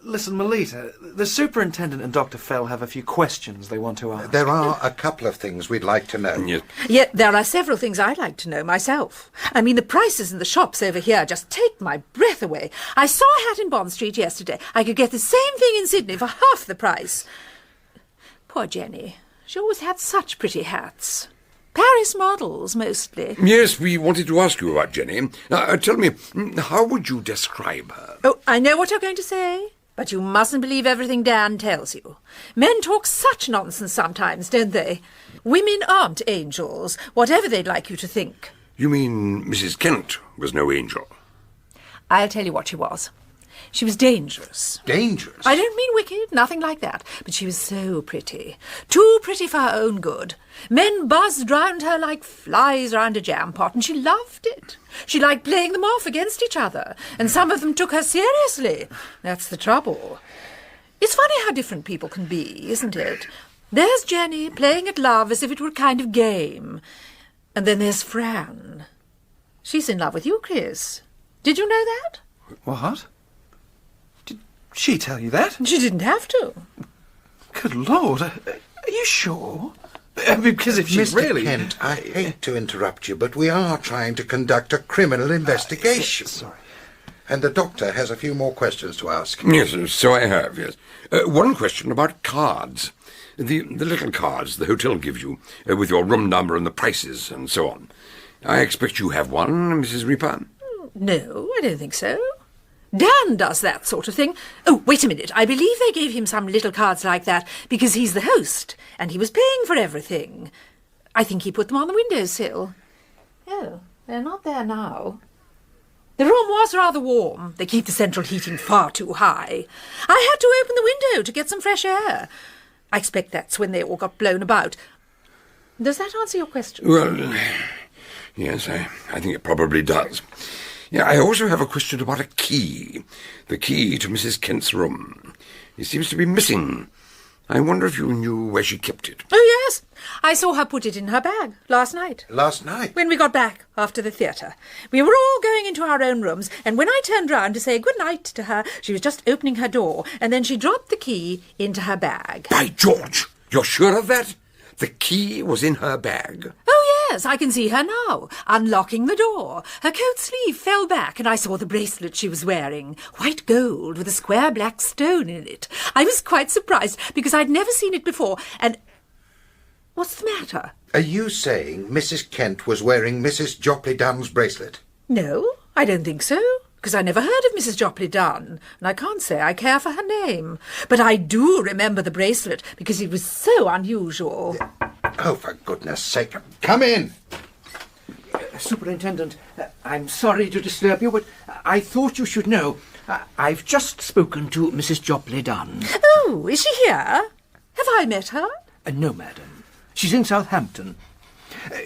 Listen, Melita, the superintendent and Dr. Fell have a few questions they want to ask. There are a couple of things we'd like to know. Yes. Yet there are several things I'd like to know myself. I mean, the prices in the shops over here just take my breath away. I saw a hat in Bond Street yesterday. I could get the same thing in Sydney for half the price. Poor Jenny. She always had such pretty hats. Paris models, mostly. Yes, we wanted to ask you about Jenny. Now, tell me, how would you describe her? Oh, I know what you're going to say, but you mustn't believe everything Dan tells you. Men talk such nonsense sometimes, don't they? Women aren't angels, whatever they'd like you to think. You mean Mrs. Kent was no angel? I'll tell you what she was. She was dangerous. Dangerous? I don't mean wicked, nothing like that. But she was so pretty. Too pretty for her own good. Men buzzed round her like flies round a jam pot, and she loved it. She liked playing them off against each other, and some of them took her seriously. That's the trouble. It's funny how different people can be, isn't it? There's Jenny playing at love as if it were a kind of game. And then there's Fran. She's in love with you, Chris. Did you know that? What? Did she tell you that? She didn't have to. Good Lord, are you sure? Because if she's Mr. really... Kent, I hate to interrupt you, but we are trying to conduct a criminal investigation. Sorry. And the doctor has a few more questions to ask. Yes, so I have, yes. One question about cards. The little cards the hotel gives you, with your room number and the prices and so on. I expect you have one, Mrs. Reaper? No, I don't think so. Dan does that sort of thing. Oh, wait a minute. I believe they gave him some little cards like that because he's the host, and he was paying for everything. I think he put them on the windowsill. Oh, they're not there now. The room was rather warm. They keep the central heating far too high. I had to open the window to get some fresh air. I expect that's when they all got blown about. Does that answer your question? Well, yes, I think it probably does. Yeah, I also have a question about a key. The key to Mrs. Kent's room. It seems to be missing. I wonder if you knew where she kept it. Oh, yes. I saw her put it in her bag last night. Last night? When we got back after the theatre. We were all going into our own rooms, and when I turned round to say good night to her, she was just opening her door, and then she dropped the key into her bag. By George! You're sure of that? The key was in her bag? Oh, yes, I can see her now, unlocking the door. Her coat sleeve fell back, and I saw the bracelet she was wearing. White gold with a square black stone in it. I was quite surprised, because I'd never seen it before, and... What's the matter? Are you saying Mrs. Kent was wearing Mrs. Jopley Dunn's bracelet? No, I don't think so, because I never heard of Mrs. Jopley Dunn, and I can't say I care for her name. But I do remember the bracelet, because it was so unusual. Oh, for goodness sake. Come in! Superintendent, I'm sorry to disturb you, but I thought you should know. I've just spoken to Mrs. Jopley Dunn. Oh, is she here? Have I met her? No, madam. She's in Southampton.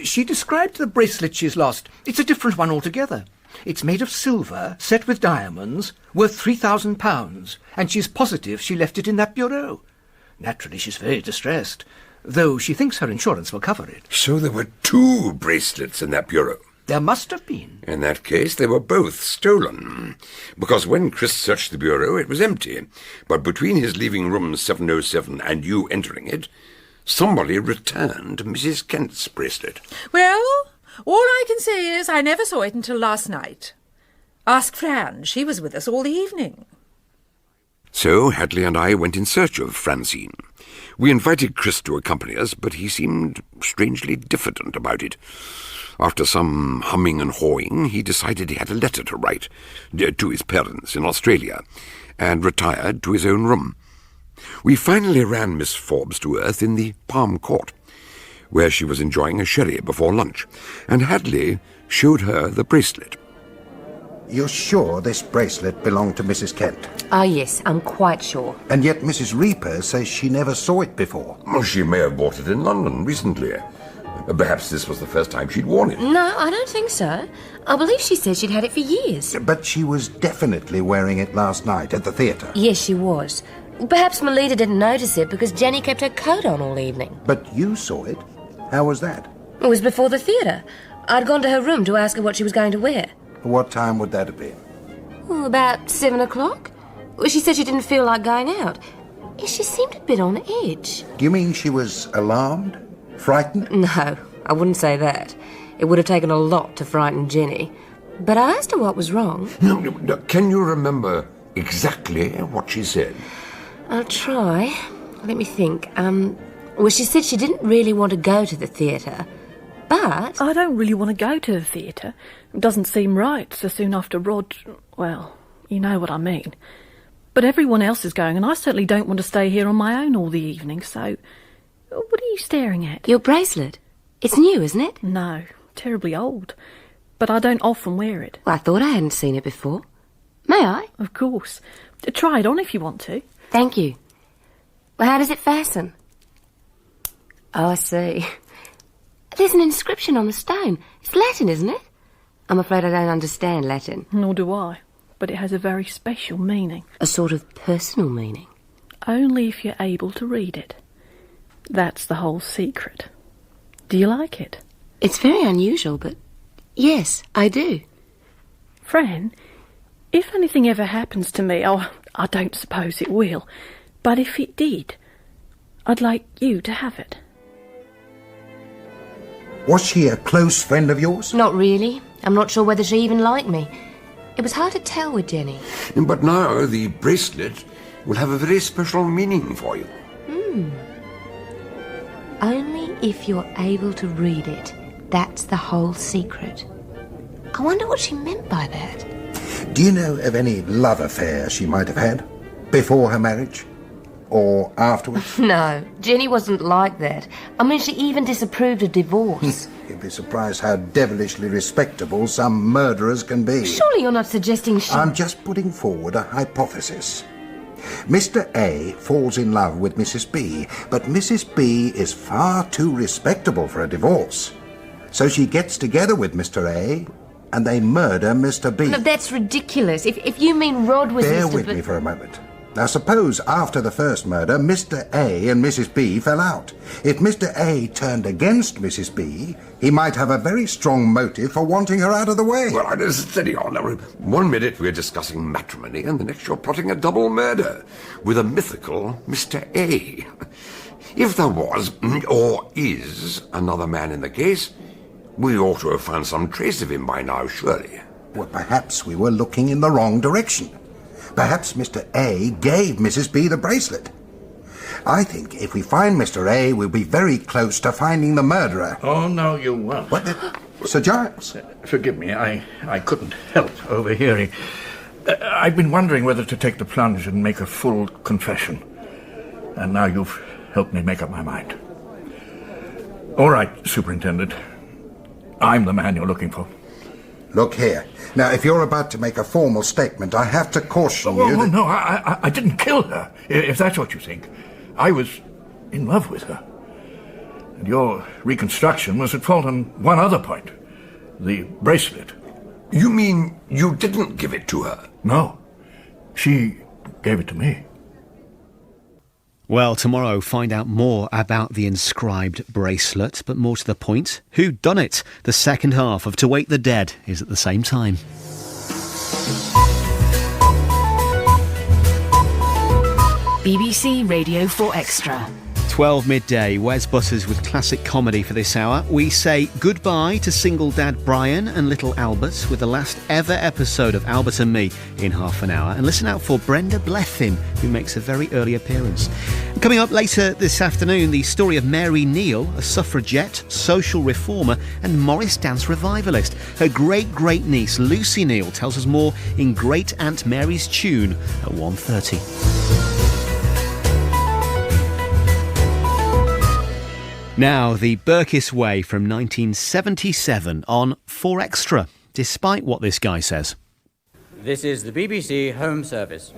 She described the bracelet she's lost. It's a different one altogether. It's made of silver, set with diamonds, worth £3,000, and she's positive she left it in that bureau. Naturally, she's very distressed, though she thinks her insurance will cover it. So there were two bracelets in that bureau? There must have been. In that case, they were both stolen. Because when Chris searched the bureau, it was empty. But between his leaving room 707 and you entering it, somebody returned Mrs. Kent's bracelet. Well, all I can say is I never saw it until last night. Ask Fran. She was with us all the evening. So Hadley and I went in search of Francine. We invited Chris to accompany us, but he seemed strangely diffident about it. After some humming and hawing, he decided he had a letter to write to his parents in Australia, and retired to his own room. We finally ran Miss Forbes to earth in the Palm Court, where she was enjoying a sherry before lunch, and Hadley showed her the bracelet. You're sure this bracelet belonged to Mrs. Kent? Ah, yes, I'm quite sure. And yet Mrs. Reaper says she never saw it before. Well, she may have bought it in London recently. Perhaps this was the first time she'd worn it. No, I don't think so. I believe she said she'd had it for years. But she was definitely wearing it last night at the theatre. Yes, she was. Perhaps Melita didn't notice it because Jenny kept her coat on all evening. But you saw it. How was that? It was before the theatre. I'd gone to her room to ask her what she was going to wear. What time would that have been? Oh, about 7 o'clock. She said she didn't feel like going out. She seemed a bit on edge. Do you mean she was alarmed? Frightened? No, I wouldn't say that. It would have taken a lot to frighten Jenny. But I asked her what was wrong. No, can you remember exactly what she said? I'll try. Let me think. Well, she said she didn't really want to go to the theatre, but... I don't really want to go to the theatre. It doesn't seem right so soon after Rod... Well, you know what I mean. But everyone else is going, and I certainly don't want to stay here on my own all the evening, so... What are you staring at? Your bracelet. It's new, isn't it? No, terribly old. But I don't often wear it. Well, I thought I hadn't seen it before. May I? Of course. Try it on if you want to. Thank you. Well, how does it fasten? Oh, I see. There's an inscription on the stone. It's Latin, isn't it? I'm afraid I don't understand Latin. Nor do I. But it has a very special meaning. A sort of personal meaning. Only if you're able to read it. That's the whole secret. Do you like it? It's very unusual, but yes, I do. Fran, if anything ever happens to me, oh, I don't suppose it will, but if it did, I'd like you to have it. Was she a close friend of yours? Not really. I'm not sure whether she even liked me. It was hard to tell with Jenny. But now the bracelet will have a very special meaning for you. Only if you're able to read it. That's the whole secret. I wonder what she meant by that. Do you know of any love affair she might have had? Before her marriage? Or afterwards? No, Jenny wasn't like that. I mean, she even disapproved of divorce. You'd be surprised how devilishly respectable some murderers can be. Surely you're not suggesting she... I'm just putting forward a hypothesis. Mr. A falls in love with Mrs. B, but Mrs. B is far too respectable for a divorce. So she gets together with Mr. A, and they murder Mr. B. No, that's ridiculous. If you mean Rod was Bear Mr. with B... me for a moment. Now suppose after the first murder, Mr. A and Mrs. B fell out. If Mr. A turned against Mrs. B, he might have a very strong motive for wanting her out of the way. Well, steady on. Now, 1 minute we're discussing matrimony, and the next you're plotting a double murder with a mythical Mr. A. If there was, or is, another man in the case, we ought to have found some trace of him by now, surely. Well, perhaps we were looking in the wrong direction. Perhaps Mr. A gave Mrs. B the bracelet. I think if we find Mr. A, we'll be very close to finding the murderer. Oh, no, you won't. What? Sir Giles? Forgive me, I couldn't help overhearing. I've been wondering whether to take the plunge and make a full confession. And now you've helped me make up my mind. All right, Superintendent. I'm the man you're looking for. Look here. Now, if you're about to make a formal statement, I have to caution you that... No, I didn't kill her, if that's what you think. I was in love with her. And your reconstruction was at fault on one other point. The bracelet. You mean you didn't give it to her? No. She gave it to me. Well, tomorrow find out more about the inscribed bracelet, but more to the point, who done it? The second half of To Wake the Dead is at the same time. BBC Radio 4 Extra. 12 midday, Wes Butters with classic comedy for this hour. We say goodbye to single dad Brian and little Albert with the last ever episode of Albert and Me in half an hour. And listen out for Brenda Blethyn, who makes a very early appearance. Coming up later this afternoon, the story of Mary Neal, a suffragette, social reformer and Morris dance revivalist. Her great-great-niece Lucy Neal tells us more in Great Aunt Mary's Tune at 1:30. Now, the Burkiss Way from 1977 on 4 Extra, despite what this guy says. This is the BBC Home Service.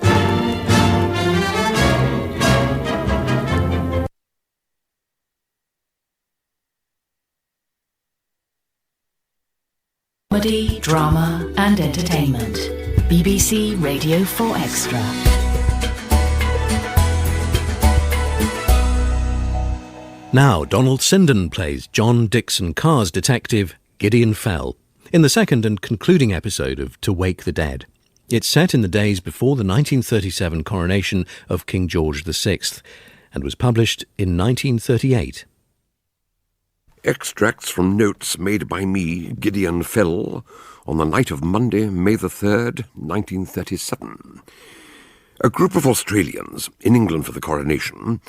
Comedy, drama and entertainment. BBC Radio 4 Extra. Now, Donald Sinden plays John Dickson Carr's detective, Gideon Fell, in the second and concluding episode of To Wake the Dead. It's set in the days before the 1937 coronation of King George VI and was published in 1938. Extracts from notes made by me, Gideon Fell, on the night of Monday, May the 3rd, 1937. A group of Australians, in England for the coronation,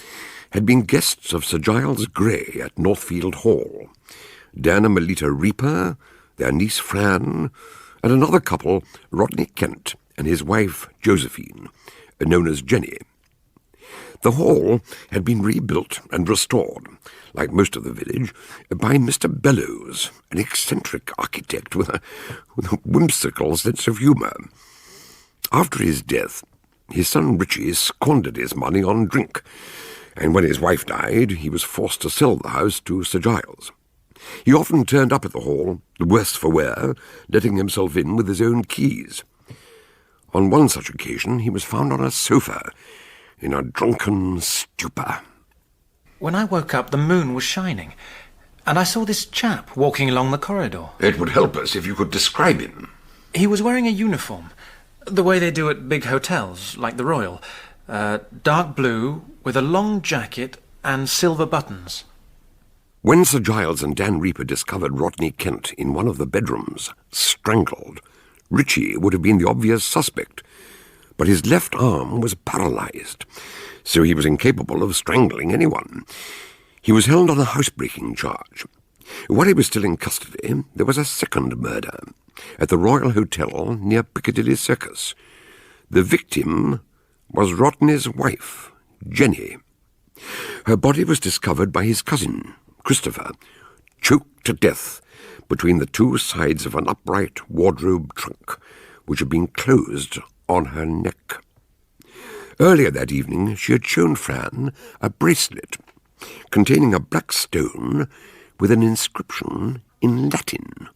had been guests of Sir Giles Grey at Northfield Hall. Dan and Melita Reaper, their niece Fran, and another couple, Rodney Kent and his wife Josephine, known as Jenny. The hall had been rebuilt and restored, like most of the village, by Mr. Bellows, an eccentric architect with a whimsical sense of humour. After his death, his son Richie squandered his money on drink, and when his wife died, he was forced to sell the house to Sir Giles. He often turned up at the Hall, the worse for wear, letting himself in with his own keys. On one such occasion, he was found on a sofa, in a drunken stupor. When I woke up, the moon was shining, and I saw this chap walking along the corridor. It would help us if you could describe him. He was wearing a uniform, the way they do at big hotels, like the Royal. Dark blue, with a long jacket and silver buttons. When Sir Giles and Dan Reaper discovered Rodney Kent in one of the bedrooms, strangled, Richie would have been the obvious suspect, but his left arm was paralysed, so he was incapable of strangling anyone. He was held on a housebreaking charge. While he was still in custody, there was a second murder at the Royal Hotel near Piccadilly Circus. The victim was Rodney's wife, Jenny. Her body was discovered by his cousin, Christopher, choked to death between the two sides of an upright wardrobe trunk, which had been closed on her neck. Earlier that evening, she had shown Fran a bracelet containing a black stone with an inscription in Latin.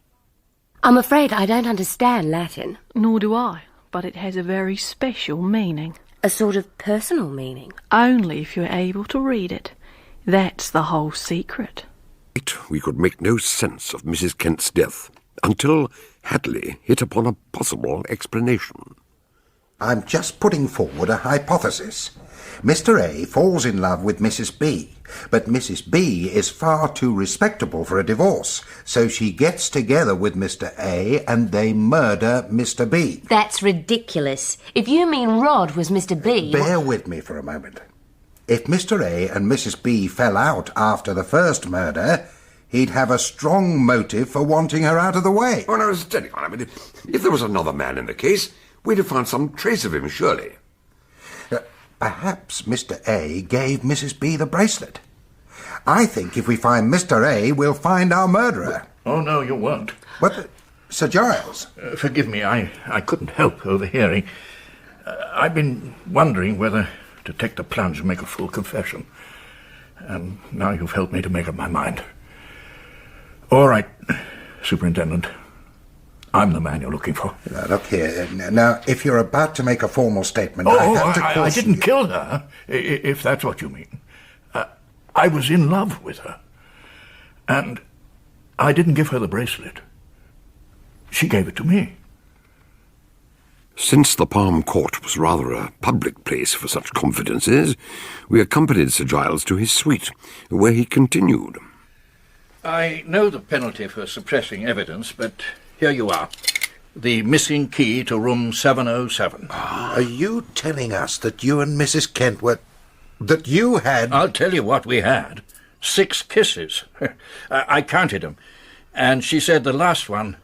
I'm afraid I don't understand Latin. Nor do I, but it has a very special meaning. A sort of personal meaning. Only if you're able to read it. That's the whole secret. We could make no sense of Mrs. Kent's death until Hadley hit upon a possible explanation. I'm just putting forward a hypothesis. Mr. A falls in love with Mrs. B, but Mrs. B is far too respectable for a divorce, so she gets together with Mr. A and they murder Mr. B. That's ridiculous. If you mean Rod was Mr. B... Bear with me for a moment. If Mr. A and Mrs. B fell out after the first murder, he'd have a strong motive for wanting her out of the way. Oh, no, steady on. I mean, if there was another man in the case, we'd have found some trace of him, surely. Perhaps Mr. A gave Mrs. B the bracelet. I think if we find Mr. A, we'll find our murderer. Oh, no, you won't. What? Sir Giles? Forgive me, I couldn't help overhearing. I've been wondering whether to take the plunge and make a full confession. And now you've helped me to make up my mind. All right, Superintendent. I'm the man you're looking for. Now, look here. Now, if you're about to make a formal statement, I have to caution I didn't you. kill her, if that's what you mean. I was in love with her. And I didn't give her the bracelet. She gave it to me. Since the Palm Court was rather a public place for such confidences, we accompanied Sir Giles to his suite, where he continued. I know the penalty for suppressing evidence, but here you are. The missing key to room 707. Are you telling us that you and Mrs. Kent were... that you had... I'll tell you what we had. 6 kisses. I counted them. And she said the last one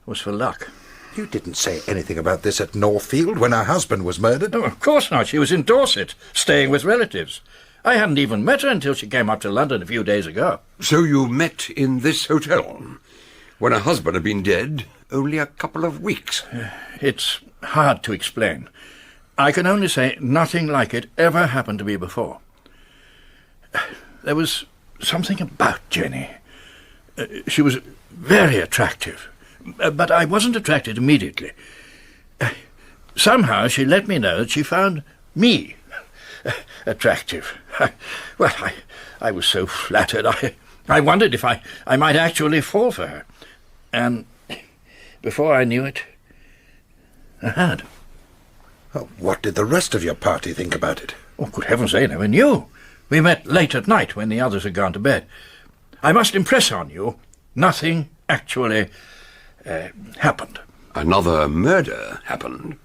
was for luck. You didn't say anything about this at Northfield when her husband was murdered? No, of course not. She was in Dorset, staying with relatives. I hadn't even met her until she came up to London a few days ago. So you met in this hotel, when her husband had been dead only a couple of weeks? It's hard to explain. I can only say nothing like it ever happened to me before. There was something about Jenny. She was very attractive, but I wasn't attracted immediately. Somehow she let me know that she found me attractive. I was so flattered. I wondered if I might actually fall for her. And before I knew it, I had. What did the rest of your party think about it? Oh, good heavens, they never knew. We met late at night when the others had gone to bed. I must impress on you, nothing actually happened. Another murder happened?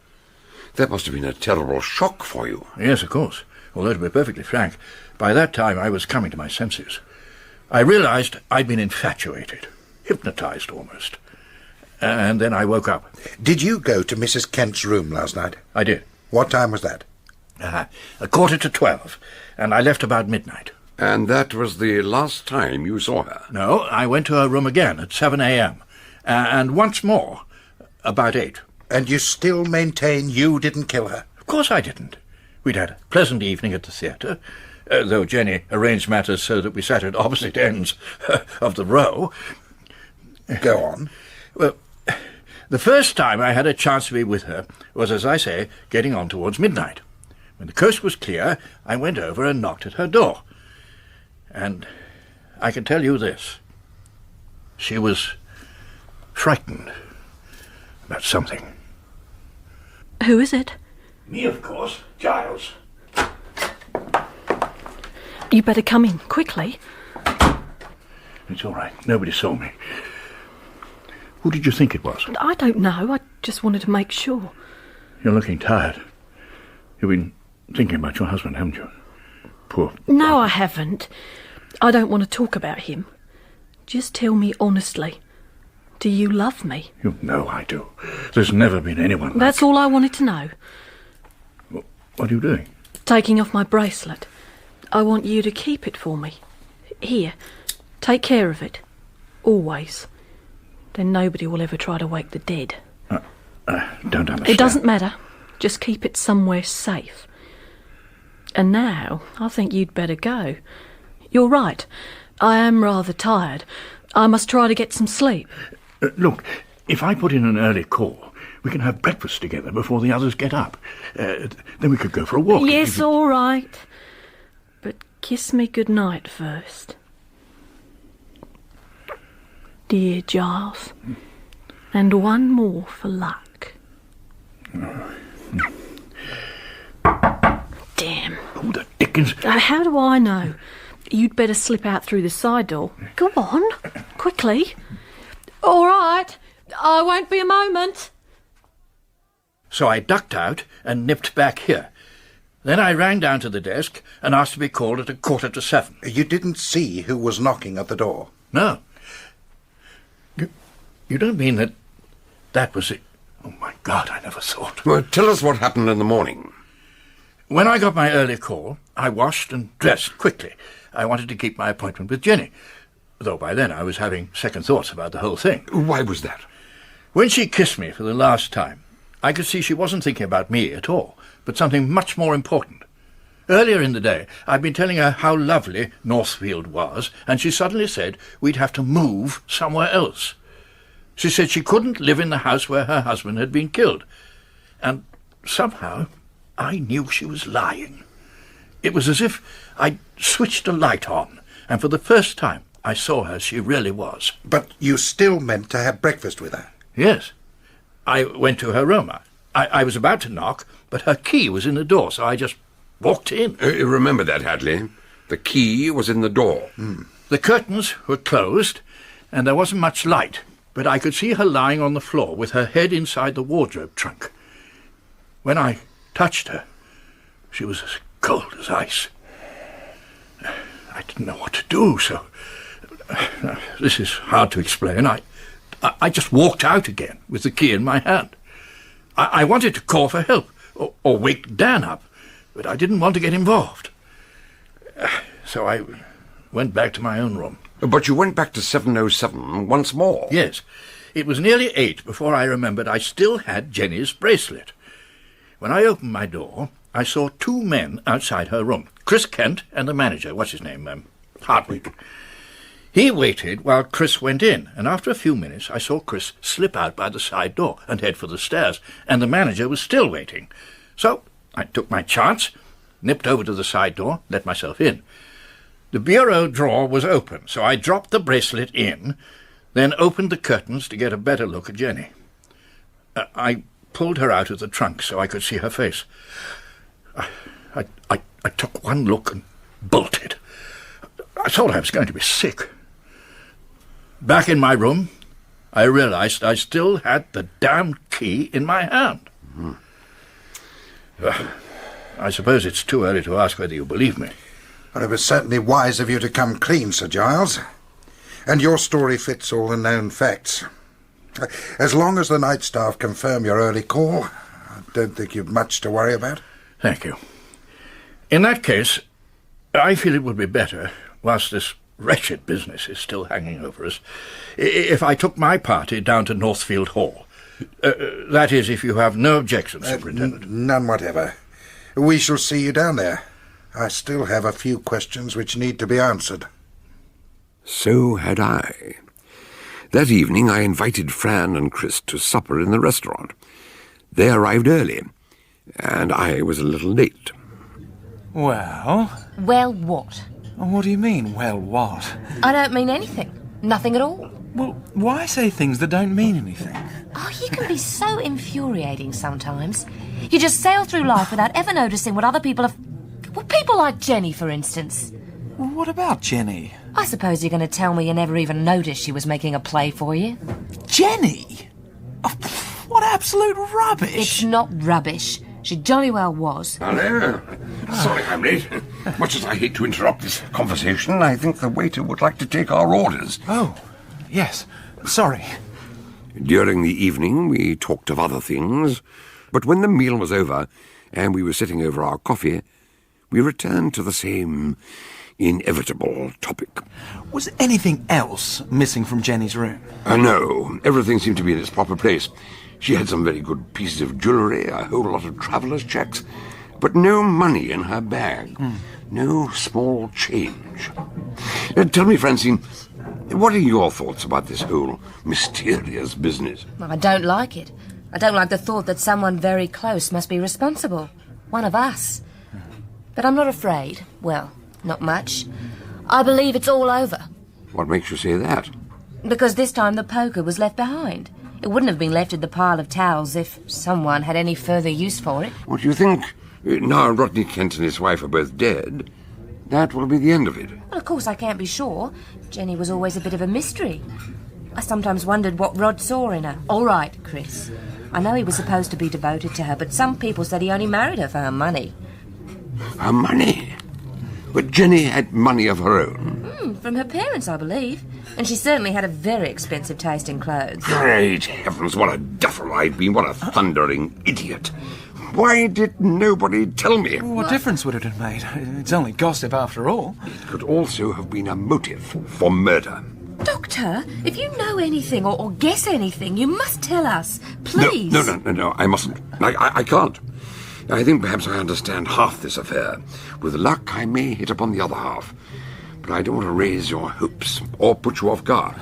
That must have been a terrible shock for you. Yes, of course. Although, to be perfectly frank, by that time I was coming to my senses. I realized I'd been infatuated, hypnotized almost. And then I woke up. Did you go to Mrs. Kent's room last night? I did. What time was that? 11:45, and I left about midnight. And that was the last time you saw her? No, I went to her room again at 7 a.m., and once more about 8. And you still maintain you didn't kill her? Of course I didn't. We'd had a pleasant evening at the theatre, though Jenny arranged matters so that we sat at opposite ends of the row. Go on. Well, the first time I had a chance to be with her was, as I say, getting on towards midnight. When the coast was clear, I went over and knocked at her door. And I can tell you this. She was frightened about something. Who is it? Me, of course. Giles. You better come in, quickly. It's all right. Nobody saw me. Who did you think it was? I don't know. I just wanted to make sure. You're looking tired. You've been thinking about your husband, haven't you? Poor... No, I haven't. I don't want to talk about him. Just tell me honestly. Do you love me? You know I do. There's never been anyone like... That's all I wanted to know. What are you doing? Taking off my bracelet. I want you to keep it for me. Here, take care of it. Always. Then nobody will ever try to wake the dead. Don't understand. It doesn't matter. Just keep it somewhere safe. And now, I think you'd better go. You're right. I am rather tired. I must try to get some sleep. Look, if I put in an early call, we can have breakfast together before the others get up. Then we could go for a walk. Yes, all right. But kiss me goodnight first. Dear Giles. And one more for luck. Damn. Who the dickens... How do I know? You'd better slip out through the side door. Go on, quickly. All right, I won't be a moment. So I ducked out and nipped back here. Then I rang down to the desk and asked to be called at 7:15. You didn't see who was knocking at the door? No. You don't mean that was it? Oh, my God, I never thought. Well, tell us what happened in the morning. When I got my early call, I washed and dressed quickly. I wanted to keep my appointment with Jenny, though by then I was having second thoughts about the whole thing. Why was that? When she kissed me for the last time, I could see she wasn't thinking about me at all, but something much more important. Earlier in the day, I'd been telling her how lovely Northfield was, and she suddenly said we'd have to move somewhere else. She said she couldn't live in the house where her husband had been killed. And somehow I knew she was lying. It was as if I'd switched a light on, and for the first time I saw her as she really was. But you still meant to have breakfast with her? Yes. I went to her room. I was about to knock, but her key was in the door, so I just walked in. Remember that, Hadley. The key was in the door. The curtains were closed, and there wasn't much light, but I could see her lying on the floor with her head inside the wardrobe trunk. When I touched her, she was as cold as ice. I didn't know what to do, so... This is hard to explain. I just walked out again with the key in my hand. I wanted to call for help or wake Dan up, but I didn't want to get involved. So I went back to my own room. But you went back to 7:07 once more? Yes. It was nearly 8 before I remembered I still had Jenny's bracelet. When I opened my door, I saw 2 men outside her room, Chris Kent and the manager, what's his name, Hartwig. He waited while Chris went in, and after a few minutes I saw Chris slip out by the side door and head for the stairs, and the manager was still waiting. So I took my chance, nipped over to the side door, let myself in. The bureau drawer was open, so I dropped the bracelet in, then opened the curtains to get a better look at Jenny. I pulled her out of the trunk so I could see her face. I took one look and bolted. I thought I was going to be sick. Back in my room, I realized I still had the damn key in my hand. I suppose it's too early to ask whether you believe me. Well, it was certainly wise of you to come clean, Sir Giles. And your story fits all the known facts. As long as the night staff confirm your early call, I don't think you've much to worry about. Thank you. In that case, I feel it would be better, whilst this wretched business is still hanging over us, if I took my party down to Northfield Hall. That is, if you have no objection, Superintendent. None whatever. We shall see you down there. I still have a few questions which need to be answered. So had I. That evening I invited Fran and Chris to supper in the restaurant. They arrived early, and I was a little late. Well? Well, what? What do you mean, well, what? I don't mean anything. Nothing at all. Well, why say things that don't mean anything? Oh, you can be so infuriating sometimes. You just sail through life without ever noticing what other people have... Well, people like Jenny, for instance. Well, what about Jenny? I suppose you're going to tell me you never even noticed she was making a play for you. Jenny? Oh, what absolute rubbish! It's not rubbish. She jolly well was. Hello. Sorry I'm late. Much as I hate to interrupt this conversation, I think the waiter would like to take our orders. Oh, yes. Sorry. During the evening, we talked of other things, but when the meal was over and we were sitting over our coffee, we returned to the same inevitable topic. Was anything else missing from Jenny's room? No. Everything seemed to be in its proper place. She had some very good pieces of jewellery, a whole lot of traveller's checks, but no money in her bag. No small change. Tell me, Francine, what are your thoughts about this whole mysterious business? I don't like it. I don't like the thought that someone very close must be responsible. One of us. But I'm not afraid. Well, not much. I believe it's all over. What makes you say that? Because this time the poker was left behind. It wouldn't have been left in the pile of towels if someone had any further use for it. What do you think? Now Rodney Kent and his wife are both dead, that will be the end of it. Well, of course I can't be sure. Jenny was always a bit of a mystery. I sometimes wondered what Rod saw in her. All right, Chris. I know he was supposed to be devoted to her, but some people said he only married her for her money. Her money? But Jenny had money of her own. From her parents, I believe. And she certainly had a very expensive taste in clothes. Great heavens, what a duffer I've been, what a thundering idiot. Why did nobody tell me? What difference would it have made? It's only gossip after all. It could also have been a motive for murder. Doctor, if you know anything or guess anything, you must tell us. Please. No, I mustn't. I can't. I think perhaps I understand half this affair. With luck, I may hit upon the other half. But I don't want to raise your hopes or put you off guard,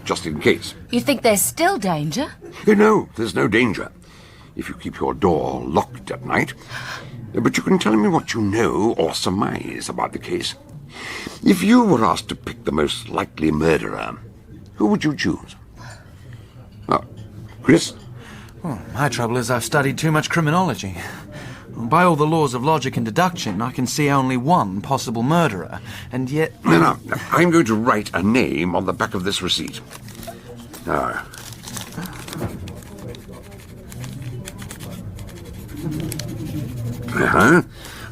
just in case. You think there's still danger? No, there's no danger. If you keep your door locked at night. But you can tell me what you know or surmise about the case. If you were asked to pick the most likely murderer, who would you choose? Oh, Chris? Well, my trouble is I've studied too much criminology. By all the laws of logic and deduction, I can see only one possible murderer, and yet... No, I'm going to write a name on the back of this receipt. Now... Now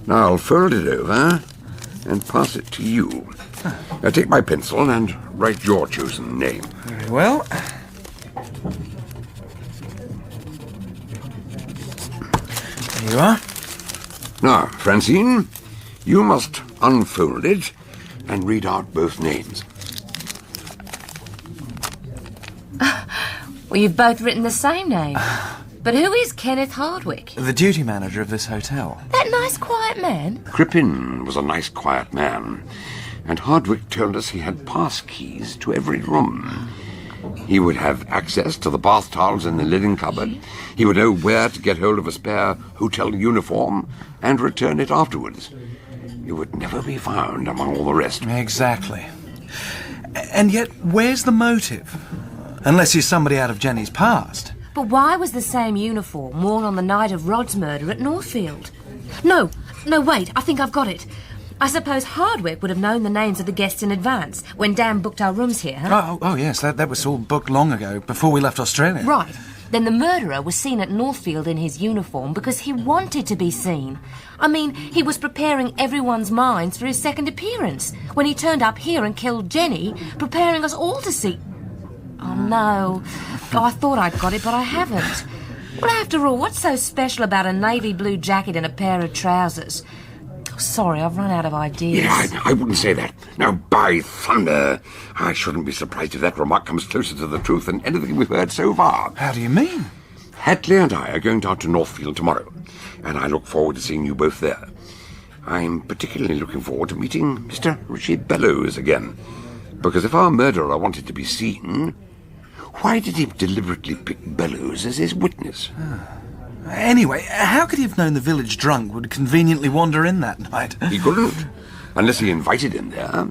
I'll fold it over and pass it to you. Now take my pencil and write your chosen name. Very well. There you are. Now, Francine, you must unfold it and read out both names. Well, you've both written the same name. But who is Kenneth Hardwick? The duty manager of this hotel. That nice, quiet man? Crippen was a nice, quiet man, and Hardwick told us he had pass keys to every room. He would have access to the bath towels in the linen cupboard. He would know where to get hold of a spare hotel uniform and return it afterwards. He would never be found among all the rest. Exactly. And yet, where's the motive? Unless he's somebody out of Jenny's past. But why was the same uniform worn on the night of Rod's murder at Northfield? No, wait, I think I've got it. I suppose Hardwick would have known the names of the guests in advance when Dan booked our rooms here, huh? Oh yes, that was all booked long ago, before we left Australia. Right. Then the murderer was seen at Northfield in his uniform because he wanted to be seen. I mean, he was preparing everyone's minds for his second appearance when he turned up here and killed Jenny, preparing us all to see... Oh, no. Oh, I thought I'd got it, but I haven't. Well, after all, what's so special about a navy blue jacket and a pair of trousers? Oh, sorry, I've run out of ideas. Yeah, I wouldn't say that. Now, by thunder, I shouldn't be surprised if that remark comes closer to the truth than anything we've heard so far. How do you mean? Hadley and I are going down to Northfield tomorrow, and I look forward to seeing you both there. I'm particularly looking forward to meeting Mr. Richie Bellows again, because if our murderer wanted to be seen, why did he deliberately pick Bellows as his witness? Anyway, how could he have known the village drunk would conveniently wander in that night? He couldn't, unless he invited him there.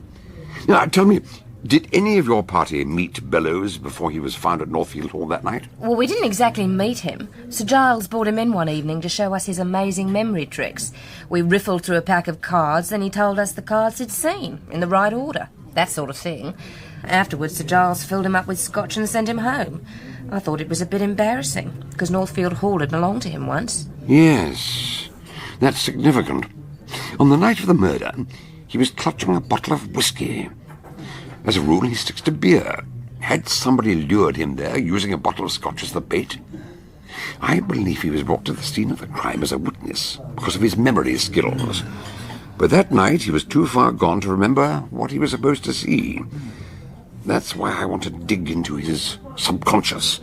Now, tell me, did any of your party meet Bellows before he was found at Northfield Hall that night? Well, we didn't exactly meet him. Sir Giles brought him in one evening to show us his amazing memory tricks. We riffled through a pack of cards, and he told us the cards he'd seen, in the right order. That sort of thing. Afterwards, Sir Giles filled him up with scotch and sent him home. I thought it was a bit embarrassing, because Northfield Hall had belonged to him once. Yes, that's significant. On the night of the murder, he was clutching a bottle of whiskey. As a rule, he sticks to beer. Had somebody lured him there, using a bottle of scotch as the bait? I believe he was brought to the scene of the crime as a witness because of his memory skills. But that night, he was too far gone to remember what he was supposed to see. That's why I want to dig into his subconscious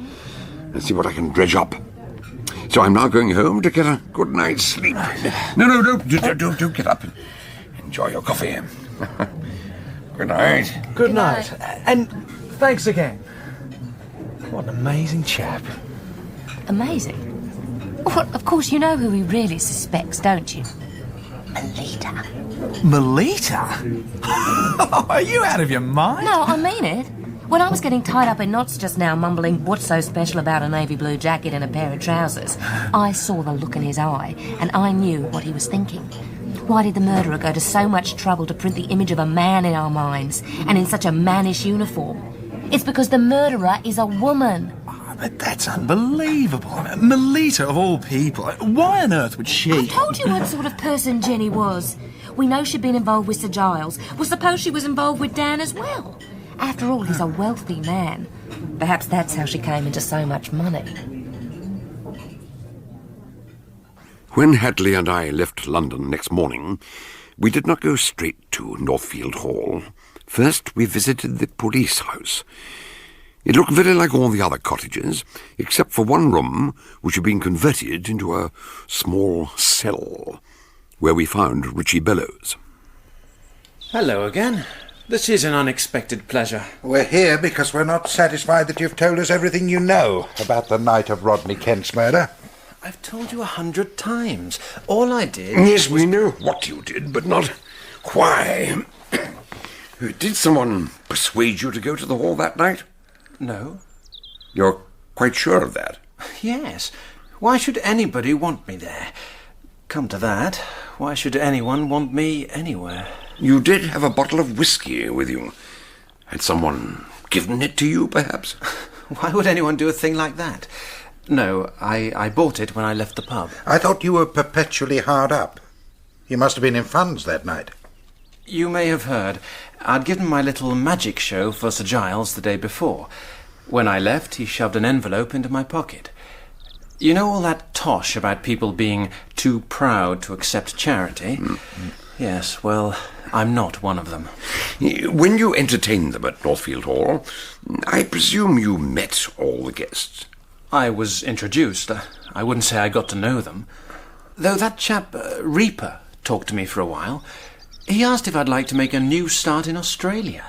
and see what I can dredge up. So I'm now going home to get a good night's sleep. No, don't get up. Enjoy your coffee. Good night. Good night. And thanks again. What an amazing chap. Amazing? Well, of course you know who he really suspects, don't you? Melita. Melita? Are you out of your mind? No, I mean it. When I was getting tied up in knots just now, mumbling what's so special about a navy blue jacket and a pair of trousers, I saw the look in his eye, and I knew what he was thinking. Why did the murderer go to so much trouble to print the image of a man in our minds, and in such a mannish uniform? It's because the murderer is a woman. Oh, but that's unbelievable. Melita, of all people. Why on earth would she... I told you what sort of person Jenny was. We know she'd been involved with Sir Giles. Well, suppose she was involved with Dan as well. After all, he's a wealthy man. Perhaps that's how she came into so much money. When Hadley and I left London next morning, we did not go straight to Northfield Hall. First, we visited the police house. It looked very like all the other cottages, except for one room which had been converted into a small cell, where we found Richie Bellows. Hello again. This is an unexpected pleasure. We're here because we're not satisfied that you've told us everything you know about the night of Rodney Kent's murder. I've told you 100 times. All I did... Yes, we know what you did, but not why. Did someone persuade you to go to the hall that night? No. You're quite sure of that? Yes. Why should anybody want me there? Come to that, why should anyone want me anywhere? You did have a bottle of whiskey with you. Had someone given it to you, perhaps? Why would anyone do a thing like that? No, I bought it when I left the pub. I thought you were perpetually hard up. You must have been in funds that night. You may have heard. I'd given my little magic show for Sir Giles the day before. When I left, he shoved an envelope into my pocket. You know all that tosh about people being too proud to accept charity? Mm-hmm. Yes, well, I'm not one of them. When you entertained them at Northfield Hall, I presume you met all the guests. I was introduced. I wouldn't say I got to know them. Though that chap, Reaper, talked to me for a while. He asked if I'd like to make a new start in Australia.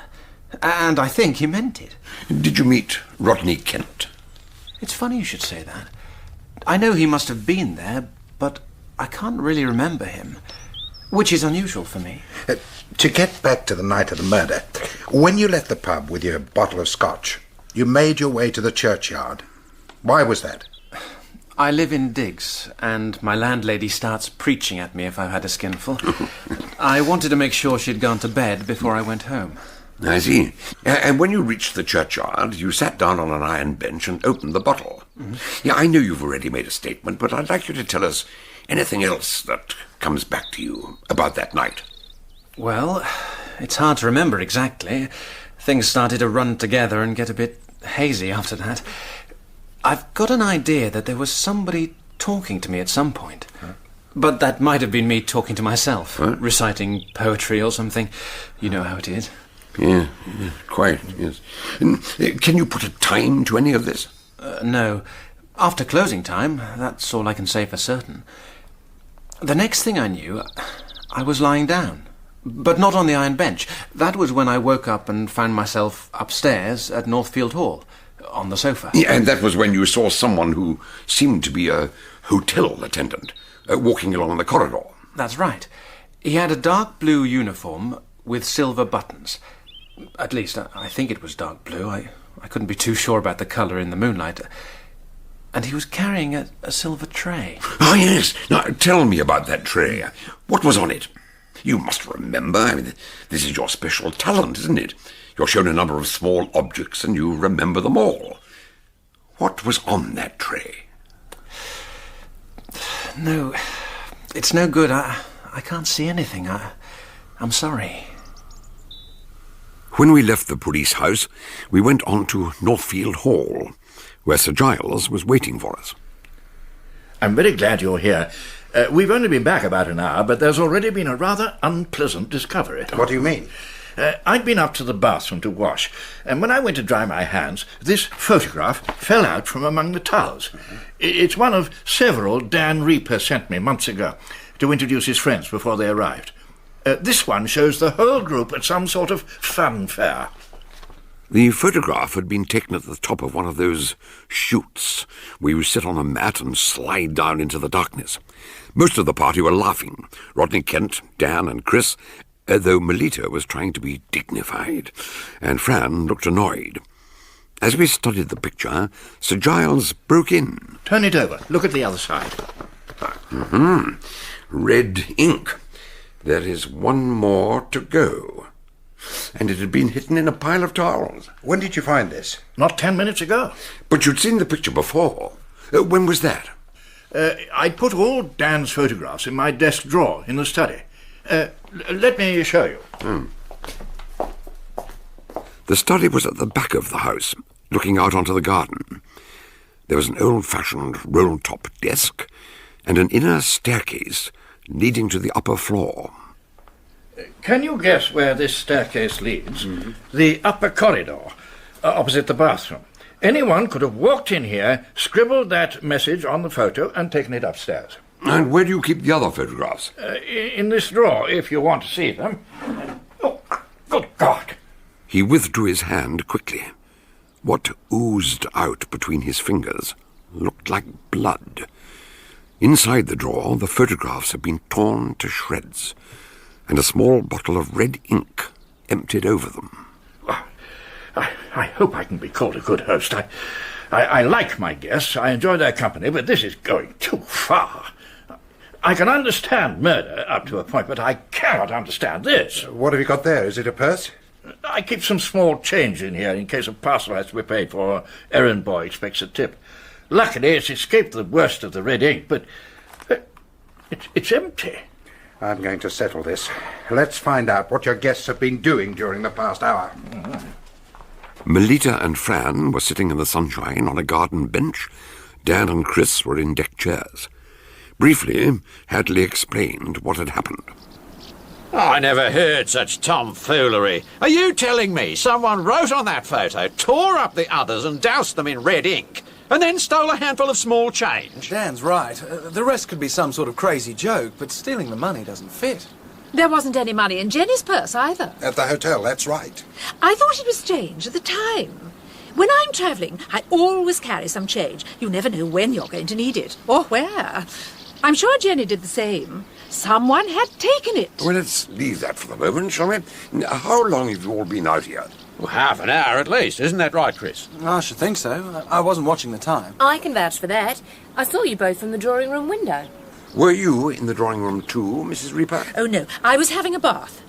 And I think he meant it. Did you meet Rodney Kent? It's funny you should say that. I know he must have been there, but I can't really remember him. Which is unusual for me. To get back to the night of the murder, when you left the pub with your bottle of scotch, you made your way to the churchyard. Why was that? I live in Diggs, and my landlady starts preaching at me if I've had a skinful. I wanted to make sure she'd gone to bed before I went home. I see. And when you reached the churchyard, you sat down on an iron bench and opened the bottle. Mm-hmm. Yeah, I know you've already made a statement, but I'd like you to tell us anything else that comes back to you about that night. Well, it's hard to remember exactly. Things started to run together and get a bit hazy after that. I've got an idea that there was somebody talking to me at some point. Huh? But that might have been me talking to myself, reciting poetry or something. You know how it is. Yeah, quite, yes. And, can you put a time to any of this? No, After closing time, that's all I can say for certain. The next thing I knew, I was lying down. But not on the iron bench. That was when I woke up and found myself upstairs at Northfield Hall, on the sofa. Yeah, and that was when you saw someone who seemed to be a hotel attendant, walking along the corridor. That's right. He had a dark blue uniform with silver buttons. At least, I think it was dark blue. I couldn't be too sure about the colour in the moonlight. And he was carrying a silver tray. Ah, yes. Now, tell me about that tray. What was on it? You must remember. I mean, this is your special talent, isn't it? You're shown a number of small objects and you remember them all. What was on that tray? No, it's no good. I can't see anything. I'm sorry. When we left the police house, we went on to Northfield Hall, where Sir Giles was waiting for us. I'm very glad you're here. We've only been back about an hour, but there's already been a rather unpleasant discovery. What do you mean? I'd been up to the bathroom to wash, and when I went to dry my hands, this photograph fell out from among the towels. It's one of several Dan Reaper sent me months ago to introduce his friends before they arrived. This one shows the whole group at some sort of fun fair. The photograph had been taken at the top of one of those chutes where you sit on a mat and slide down into the darkness. Most of the party were laughing. Rodney Kent, Dan and Chris, though Melita was trying to be dignified, and Fran looked annoyed. As we studied the picture, Sir Giles broke in. Turn it over. Look at the other side. Mm-hmm. Red ink. There is one more to go. And it had been hidden in a pile of towels. When did you find this? Not 10 minutes ago. But you'd seen the picture before. When was that? I'd put all Dan's photographs in my desk drawer in the study. Let me show you. The study was at the back of the house, looking out onto the garden. There was an old-fashioned roll-top desk and an inner staircase leading to the upper floor. Can you guess where this staircase leads? Mm-hmm. The upper corridor, opposite the bathroom. Anyone could have walked in here, scribbled that message on the photo, and taken it upstairs. And where do you keep the other photographs? In this drawer, if you want to see them. Oh, good God! He withdrew his hand quickly. What oozed out between his fingers looked like blood. Inside the drawer, the photographs had been torn to shreds, and a small bottle of red ink emptied over them. I hope I can be called a good host. I like my guests, I enjoy their company, but this is going too far. I can understand murder up to a point, but I cannot understand this. What have you got there? Is it a purse? I keep some small change in here in case a parcel has to be paid for or errand boy expects a tip. Luckily, it's escaped the worst of the red ink, but it's empty. I'm going to settle this. Let's find out what your guests have been doing during the past hour. Mm-hmm. Melita and Fran were sitting in the sunshine on a garden bench. Dan and Chris were in deck chairs. Briefly, Hadley explained what had happened. I never heard such tomfoolery. Are you telling me someone wrote on that photo, tore up the others and doused them in red ink, and then stole a handful of small change? Dan's right. The rest could be some sort of crazy joke, but stealing the money doesn't fit. There wasn't any money in Jenny's purse either. At the hotel, that's right. I thought it was strange at the time. When I'm travelling, I always carry some change. You never know when you're going to need it, or where. I'm sure Jenny did the same. Someone had taken it. Well, let's leave that for the moment, shall we? How long have you all been out here? Well, half an hour at least. Isn't that right, Chris? I should think so. I wasn't watching the time. I can vouch for that. I saw you both from the drawing room window. Were you in the drawing room too, Mrs. Reaper? Oh, no. I was having a bath.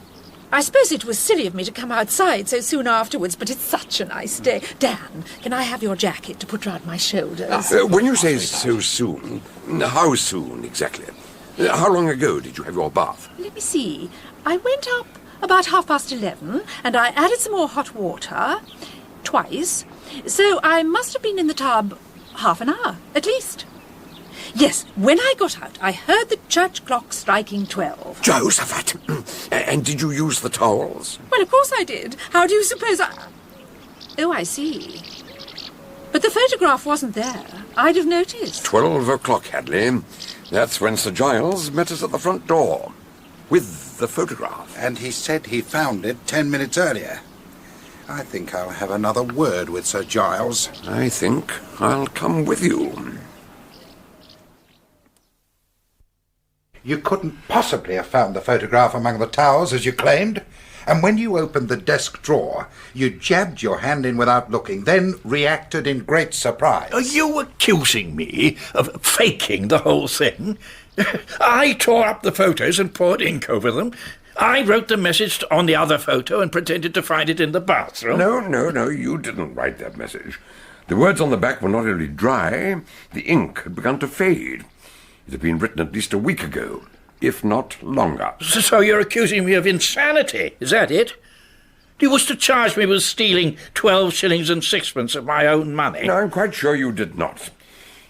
I suppose it was silly of me to come outside so soon afterwards, but it's such a nice day. Dan, can I have your jacket to put round my shoulders? When you say so soon, how soon exactly? How long ago did you have your bath? Let me see. I went up about 11:30, and I added some more hot water twice. So I must have been in the tub half an hour, at least. Yes, when I got out, I heard the church clock striking 12. Josephat! And did you use the towels? Well, of course I did. How do you suppose I... Oh, I see. But the photograph wasn't there. I'd have noticed. 12 o'clock, Hadley. That's when Sir Giles met us at the front door. With the photograph. And he said he found it 10 minutes earlier. I think I'll have another word with Sir Giles. I think I'll come with you. You couldn't possibly have found the photograph among the towels, as you claimed. And when you opened the desk drawer, you jabbed your hand in without looking, then reacted in great surprise. Are you accusing me of faking the whole thing? I tore up the photos and poured ink over them. I wrote the message on the other photo and pretended to find it in the bathroom. No, you didn't write that message. The words on the back were not only dry, the ink had begun to fade. It had been written at least a week ago, if not longer. So you're accusing me of insanity, is that it? You wish to charge me with stealing 12 shillings and sixpence of my own money? No, I'm quite sure you did not.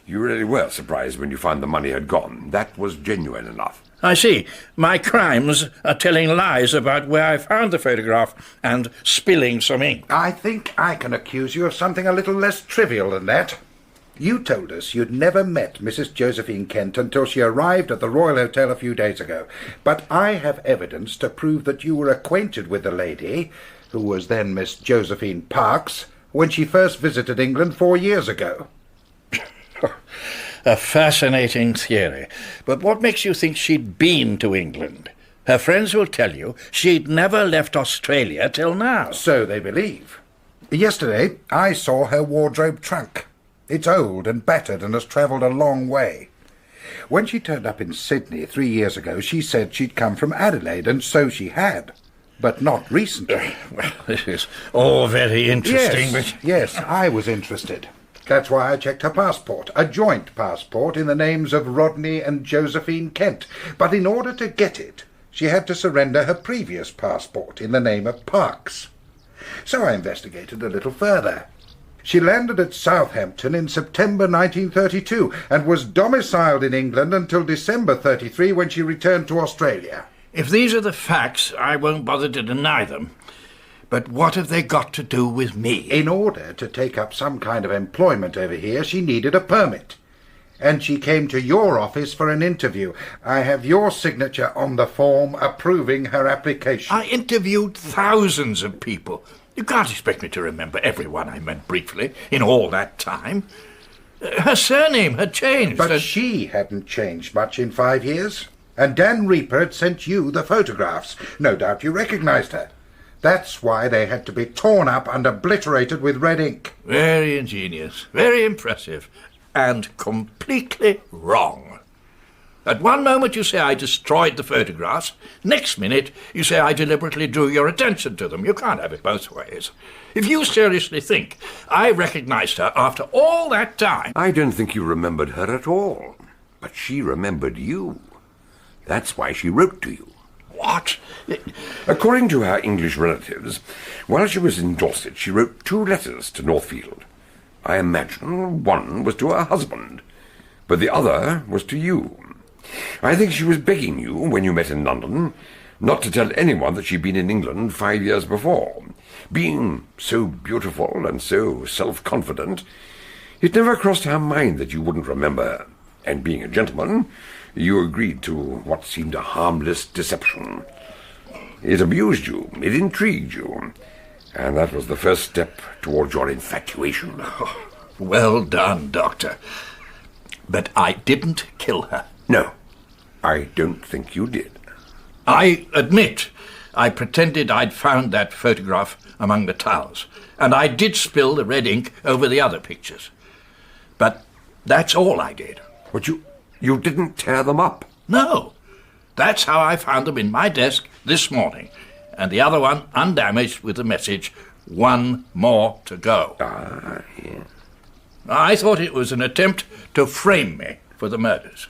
You really were surprised when you found the money had gone. That was genuine enough. I see. My crimes are telling lies about where I found the photograph and spilling some ink. I think I can accuse you of something a little less trivial than that. You told us you'd never met Mrs. Josephine Kent until she arrived at the Royal Hotel a few days ago. But I have evidence to prove that you were acquainted with the lady, who was then Miss Josephine Parks, when she first visited England 4 years ago. A fascinating theory. But what makes you think she'd been to England? Her friends will tell you she'd never left Australia till now. So they believe. Yesterday, I saw her wardrobe trunk. It's old and battered and has travelled a long way. When she turned up in Sydney 3 years ago, she said she'd come from Adelaide, and so she had. But not recently. Well, this is all very interesting, Yes, I was interested. That's why I checked her passport, a joint passport in the names of Rodney and Josephine Kent. But in order to get it, she had to surrender her previous passport in the name of Parks. So I investigated a little further. She landed at Southampton in September 1932 and was domiciled in England until December 33 when she returned to Australia. If these are the facts, I won't bother to deny them. But what have they got to do with me? In order to take up some kind of employment over here, she needed a permit. And she came to your office for an interview. I have your signature on the form approving her application. I interviewed thousands of people. You can't expect me to remember everyone I met briefly in all that time. Her surname had changed. But she hadn't changed much in 5 years. And Dan Reaper had sent you the photographs. No doubt you recognised her. That's why they had to be torn up and obliterated with red ink. Very ingenious, very impressive, and completely wrong. At one moment you say I destroyed the photographs, next minute you say I deliberately drew your attention to them. You can't have it both ways. If you seriously think I recognised her after all that time... I don't think you remembered her at all, but she remembered you. That's why she wrote to you. What? According to her English relatives, while she was in Dorset, she wrote 2 letters to Northfield. I imagine one was to her husband, but the other was to you. I think she was begging you, when you met in London, not to tell anyone that she'd been in England 5 years before. Being so beautiful and so self-confident, it never crossed her mind that you wouldn't remember her. And being a gentleman, you agreed to what seemed a harmless deception. It amused you, it intrigued you, and that was the first step towards your infatuation. Oh, well done, Doctor. But I didn't kill her. No, I don't think you did. I admit I pretended I'd found that photograph among the towels, and I did spill the red ink over the other pictures. But that's all I did. But you didn't tear them up? No. That's how I found them in my desk this morning, and the other one undamaged with the message, 1 more to go. Ah, yeah. I thought it was an attempt to frame me for the murders.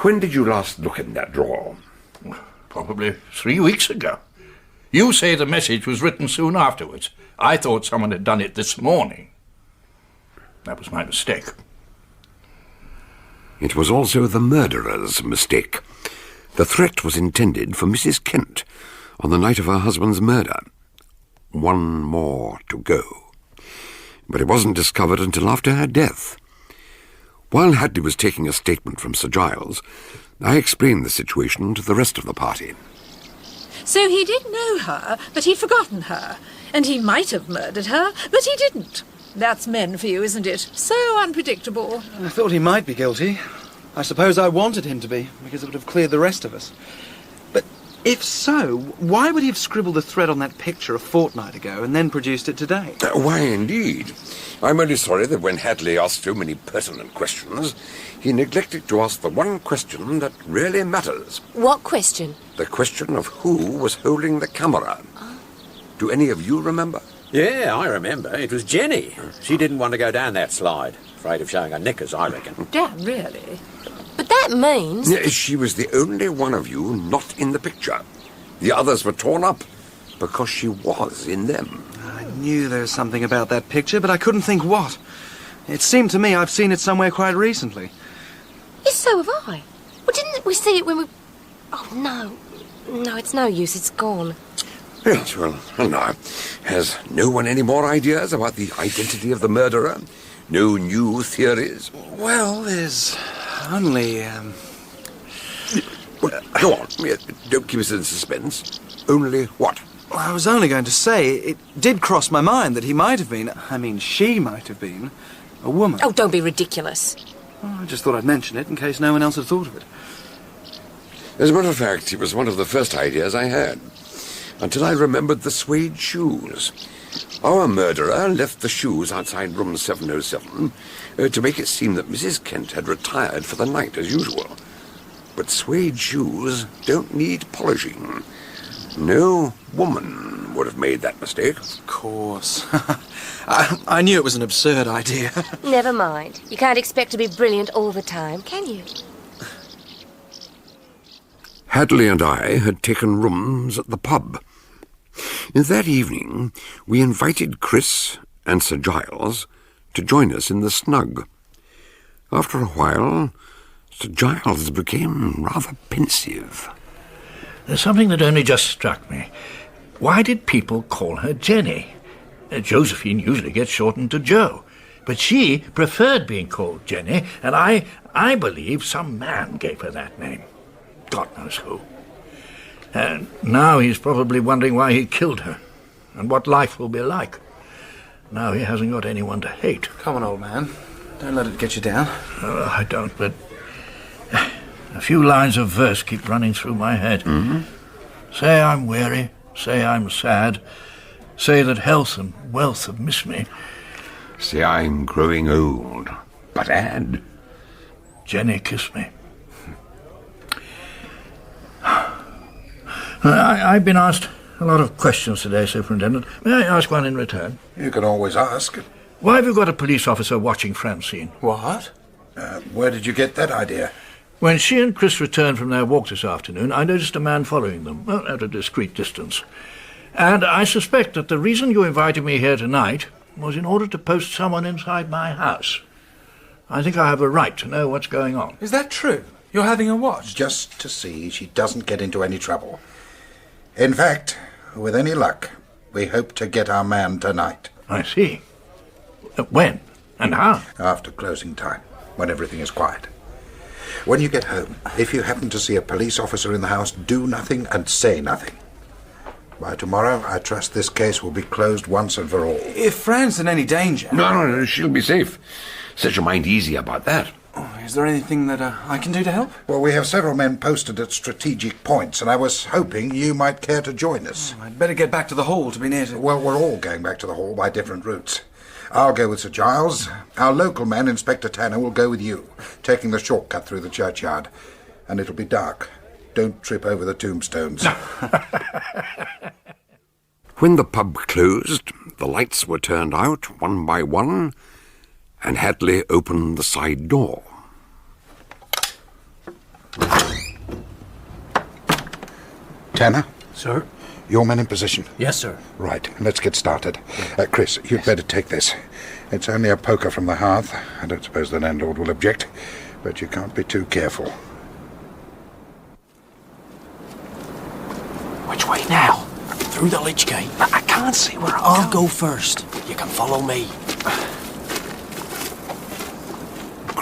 When did you last look in that drawer? Probably 3 weeks ago. You say the message was written soon afterwards. I thought someone had done it this morning. That was my mistake. It was also the murderer's mistake. The threat was intended for Mrs. Kent on the night of her husband's murder. 1 more to go. But it wasn't discovered until after her death. While Hadley was taking a statement from Sir Giles, I explained the situation to the rest of the party. So he did know her, but he'd forgotten her. And he might have murdered her, but he didn't. That's men for you, isn't it? So unpredictable. I thought he might be guilty. I suppose I wanted him to be, because it would have cleared the rest of us. But if so, why would he have scribbled a thread on that picture a fortnight ago and then produced it today? Why, indeed. I'm only sorry that when Hadley asked so many pertinent questions, he neglected to ask the one question that really matters. What question? The question of who was holding the camera. Do any of you remember? Yeah, I remember. It was Jenny. She didn't want to go down that slide. Afraid of showing her knickers, I reckon. Damn, really? But that means... She was the only one of you not in the picture. The others were torn up because she was in them. I knew there was something about that picture, but I couldn't think what. It seemed to me I've seen it somewhere quite recently. Yes, so have I. Well, didn't we see it when we... Oh, no. No, it's no use. It's gone. Yes, well, now, has no one any more ideas about the identity of the murderer? No new theories? Well, there's only, Well, go on. Don't keep us in suspense. Only what? Well, I was only going to say, it did cross my mind that he might have been, she might have been, a woman. Oh, don't be ridiculous. Well, I just thought I'd mention it in case no one else had thought of it. As a matter of fact, it was one of the first ideas I had, until I remembered the suede shoes. Our murderer left the shoes outside room 707 to make it seem that Mrs. Kent had retired for the night as usual. But suede shoes don't need polishing. No woman would have made that mistake. Of course. I knew it was an absurd idea. Never mind. You can't expect to be brilliant all the time, can you? Hadley and I had taken rooms at the pub. That evening, we invited Chris and Sir Giles to join us in the snug. After a while, Sir Giles became rather pensive. There's something that only just struck me. Why did people call her Jenny? Josephine usually gets shortened to Jo, but she preferred being called Jenny, and I believe some man gave her that name. God knows who. And now he's probably wondering why he killed her, and what life will be like. Now he hasn't got anyone to hate. Come on, old man. Don't let it get you down. I don't, but a few lines of verse keep running through my head. Mm-hmm. Say I'm weary, say I'm sad, say that health and wealth have missed me. Say I'm growing old, but add, Jenny kissed me. I've been asked a lot of questions today, Superintendent. May I ask one in return? You can always ask. Why have you got a police officer watching Francine? What? Where did you get that idea? When she and Chris returned from their walk this afternoon, I noticed a man following them, well, at a discreet distance. And I suspect that the reason you invited me here tonight was in order to post someone inside my house. I think I have a right to know what's going on. Is that true? You're having a watch? Just to see she doesn't get into any trouble. In fact, with any luck, we hope to get our man tonight. I see. When? And how? After closing time, when everything is quiet. When you get home, if you happen to see a police officer in the house, do nothing and say nothing. By tomorrow, I trust this case will be closed once and for all. If Fran's in any danger... No, she'll be safe. Set your mind easy about that. Oh, is there anything that I can do to help? Well, we have several men posted at strategic points, and I was hoping you might care to join us. I'd better get back to the hall to be near to... Well, we're all going back to the hall by different routes. I'll go with Sir Giles. Our local man, Inspector Tanner, will go with you, taking the shortcut through the churchyard. And it'll be dark. Don't trip over the tombstones. When the pub closed, the lights were turned out one by one, and Hadley opened the side door. Tanner? Sir? Your men in position? Yes, sir. Right, let's get started. Chris, you'd better take this. It's only a poker from the hearth. I don't suppose the landlord will object, but you can't be too careful. Which way now? Through the lich gate. I can't see where I'll go first. You can follow me.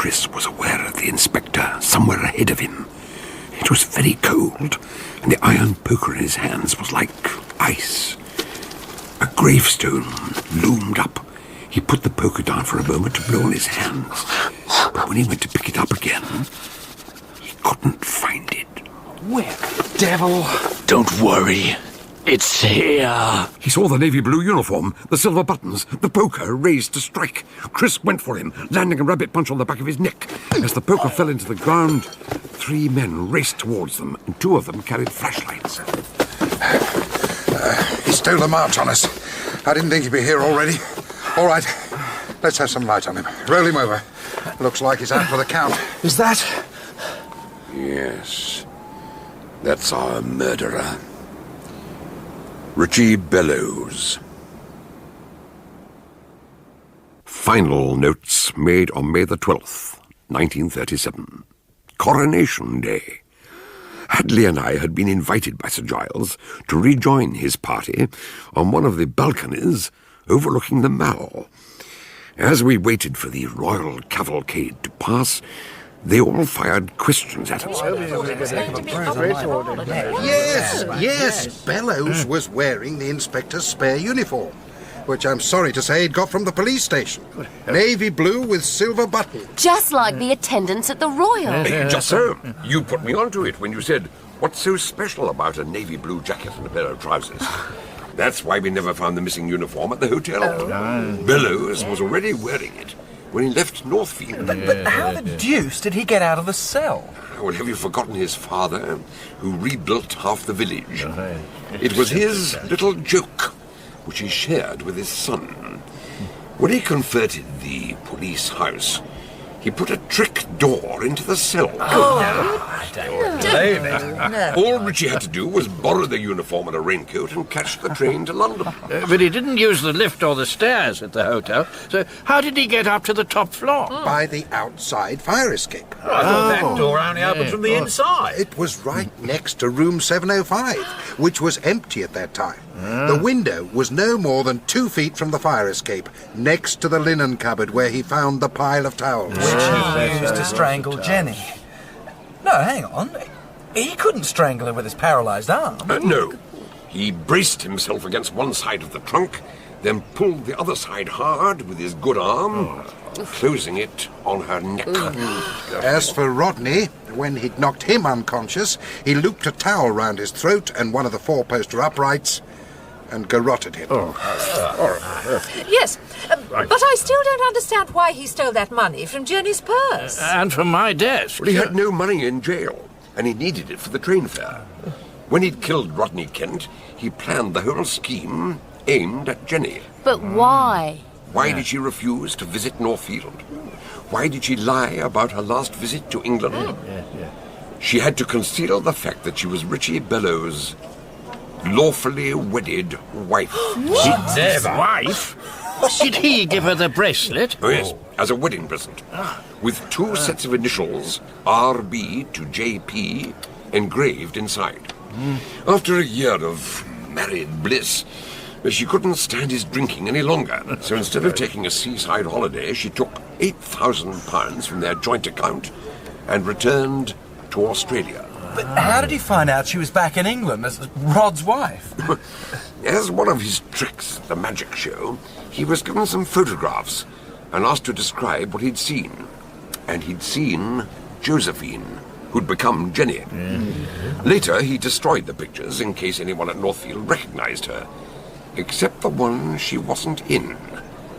Chris was aware of the inspector somewhere ahead of him. It was very cold, and the iron poker in his hands was like ice. A gravestone loomed up. He put the poker down for a moment to blow on his hands, but when he went to pick it up again, he couldn't find it. Where the devil? Don't worry. It's here. He saw the navy blue uniform, the silver buttons, the poker raised to strike. Chris went for him, landing a rabbit punch on the back of his neck. As the poker fell into the ground, 3 men raced towards them, and 2 of them carried flashlights. He stole a march on us. I didn't think he'd be here already. All right, let's have some light on him. Roll him over. Looks like he's out for the count. Is that... Yes, that's our murderer. Richie Bellows. Final notes made on May the 12th, 1937. Coronation Day. Hadley and I had been invited by Sir Giles to rejoin his party on one of the balconies overlooking the Mall. As we waited for the royal cavalcade to pass, they all fired questions at us. Yes, Bellows was wearing the inspector's spare uniform, which I'm sorry to say he'd got from the police station. Navy blue with silver buttons. Just like the attendants at the Royal. Just so. You put me onto it when you said, what's so special about a navy blue jacket and a pair of trousers? That's why we never found the missing uniform at the hotel. Bellows was already wearing it when he left Northfield. But how the deuce did he get out of the cell? Well, have you forgotten his father, who rebuilt half the village? It was his little joke, which he shared with his son. When he converted the police house, he put a trick door into the cell. All Richie had to do was borrow the uniform and a raincoat and catch the train to London. But he didn't use the lift or the stairs at the hotel, so how did he get up to the top floor? By the outside fire escape. I thought that door only opened from the inside. It was right next to room 705, which was empty at that time. The window was no more than 2 feet from the fire escape, next to the linen cupboard where he found the pile of towels. Which he used to strangle Jenny. No, hang on. He couldn't strangle her with his paralysed arm. No. He braced himself against one side of the trunk, then pulled the other side hard with his good arm, closing it on her neck. As for Rodney, when he'd knocked him unconscious, he looped a towel round his throat and one of the 4-poster uprights and garroted him. Yes, but I still don't understand why he stole that money from Jenny's purse. And from my desk. Well, he had no money in jail, and he needed it for the train fare. When he'd killed Rodney Kent, he planned the whole scheme aimed at Jenny. But why? Why did she refuse to visit Northfield? Why did she lie about her last visit to England? She had to conceal the fact that she was Richie Bellows' lawfully wedded wife. What? His wife? Did he give her the bracelet? Oh, yes, as a wedding present. With 2 sets of initials, RB to JP, engraved inside. After a year of married bliss, she couldn't stand his drinking any longer. So instead of taking a seaside holiday, she took £8,000 from their joint account and returned to Australia. But how did he find out she was back in England as Rod's wife? As one of his tricks at the magic show, he was given some photographs and asked to describe what he'd seen. And he'd seen Josephine, who'd become Jenny. Later, he destroyed the pictures in case anyone at Northfield recognized her, except the one she wasn't in,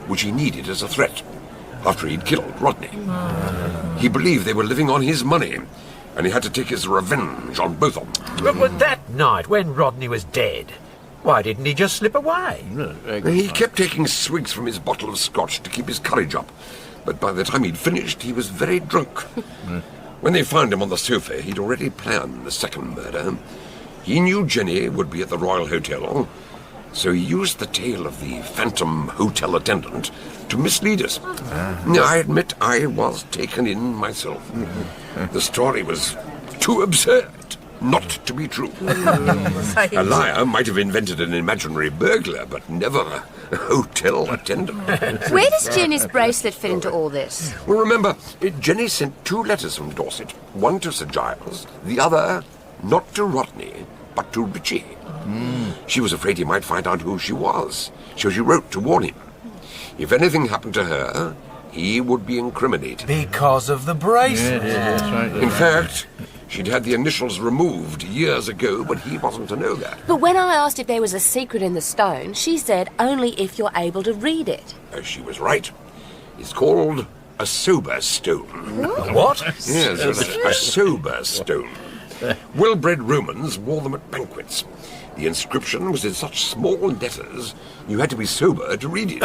which he needed as a threat, after he'd killed Rodney. He believed they were living on his money, and he had to take his revenge on both of them. But that night, when Rodney was dead, why didn't he just slip away? He kept taking swigs from his bottle of scotch to keep his courage up, but by the time he'd finished, he was very drunk. When they found him on the sofa, he'd already planned the second murder. He knew Jenny would be at the Royal Hotel, so he used the tale of the phantom hotel attendant to mislead us. I admit I was taken in myself. The story was too absurd. not to be true. A liar might have invented an imaginary burglar, but never a hotel attendant. Where does Jenny's bracelet fit into all this? Well, remember, Jenny sent 2 letters from Dorset. One to Sir Giles, the other not to Rodney, but to Richie. She was afraid he might find out who she was, so she wrote to warn him. If anything happened to her, he would be incriminated. Because of the bracelet. Yeah, that's right. In fact, she'd had the initials removed years ago, but he wasn't to know that. But when I asked if there was a secret in the stone, she said only if you're able to read it. She was right. It's called a sober stone. What? Yes, a sober stone. Well-bred Romans wore them at banquets. The inscription was in such small letters, you had to be sober to read it.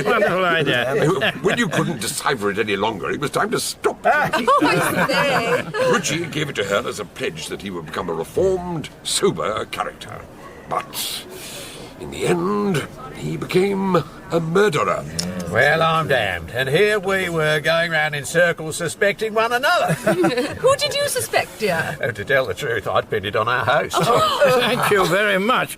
Wonderful idea. When you couldn't decipher it any longer, it was time to stop. Richie gave it to her as a pledge that he would become a reformed, sober character. But in the end, he became a murderer. Well, I'm damned. And here we were going round in circles suspecting one another. Who did you suspect, dear? To tell the truth, I'd pinned it on our house. Thank you very much.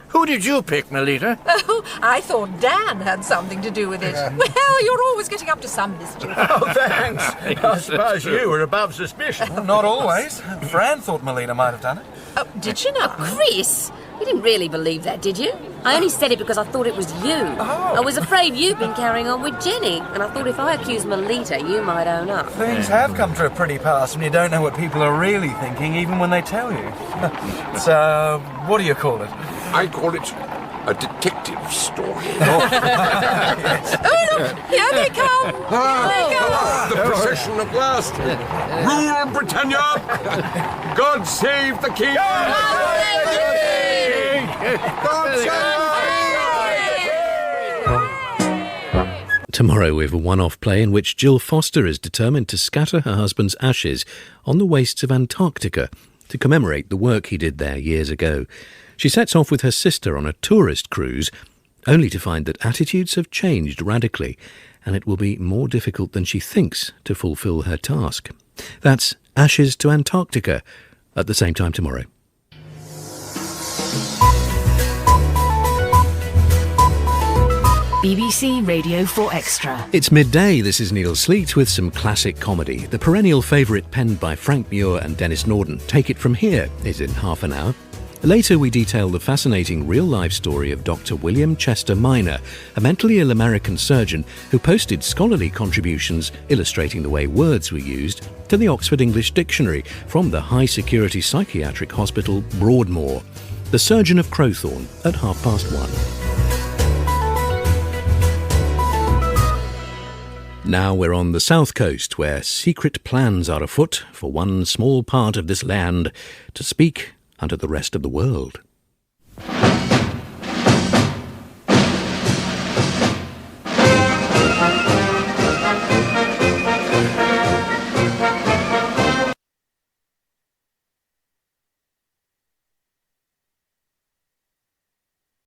Who did you pick, Melita? Oh, I thought Dan had something to do with it. Well, you're always getting up to some mischief. Oh, thanks. I suppose you were above suspicion. Well, not always. Fran thought Melina might have done it. Oh, did she not? Chris, you didn't really believe that, did you? I only said it because I thought it was you. I was afraid you'd been carrying on with Jenny, and I thought if I accused Melita, you might own up. Things have come to a pretty pass when you don't know what people are really thinking, even when they tell you. So, what do you call it? I call it a detective story. Yes. Oh, look, here they come. Here they come. The procession at last. Rule Britannia. God save the King. God save the King. God save the King. Tomorrow we have a one-off play in which Jill Foster is determined to scatter her husband's ashes on the wastes of Antarctica to commemorate the work he did there years ago. She sets off with her sister on a tourist cruise, only to find that attitudes have changed radically, and it will be more difficult than she thinks to fulfil her task. That's Ashes to Antarctica, at the same time tomorrow. BBC Radio 4 Extra. It's midday. This is Neil Sleet with some classic comedy. The perennial favourite penned by Frank Muir and Dennis Norden, Take It From Here, is in half an hour. Later we detail the fascinating real-life story of Dr. William Chester Minor, a mentally ill American surgeon who posted scholarly contributions illustrating the way words were used to the Oxford English Dictionary from the high-security psychiatric hospital Broadmoor. The Surgeon of Crowthorne at 1:30. Now we're on the south coast, where secret plans are afoot for one small part of this land to speak unto the rest of the world.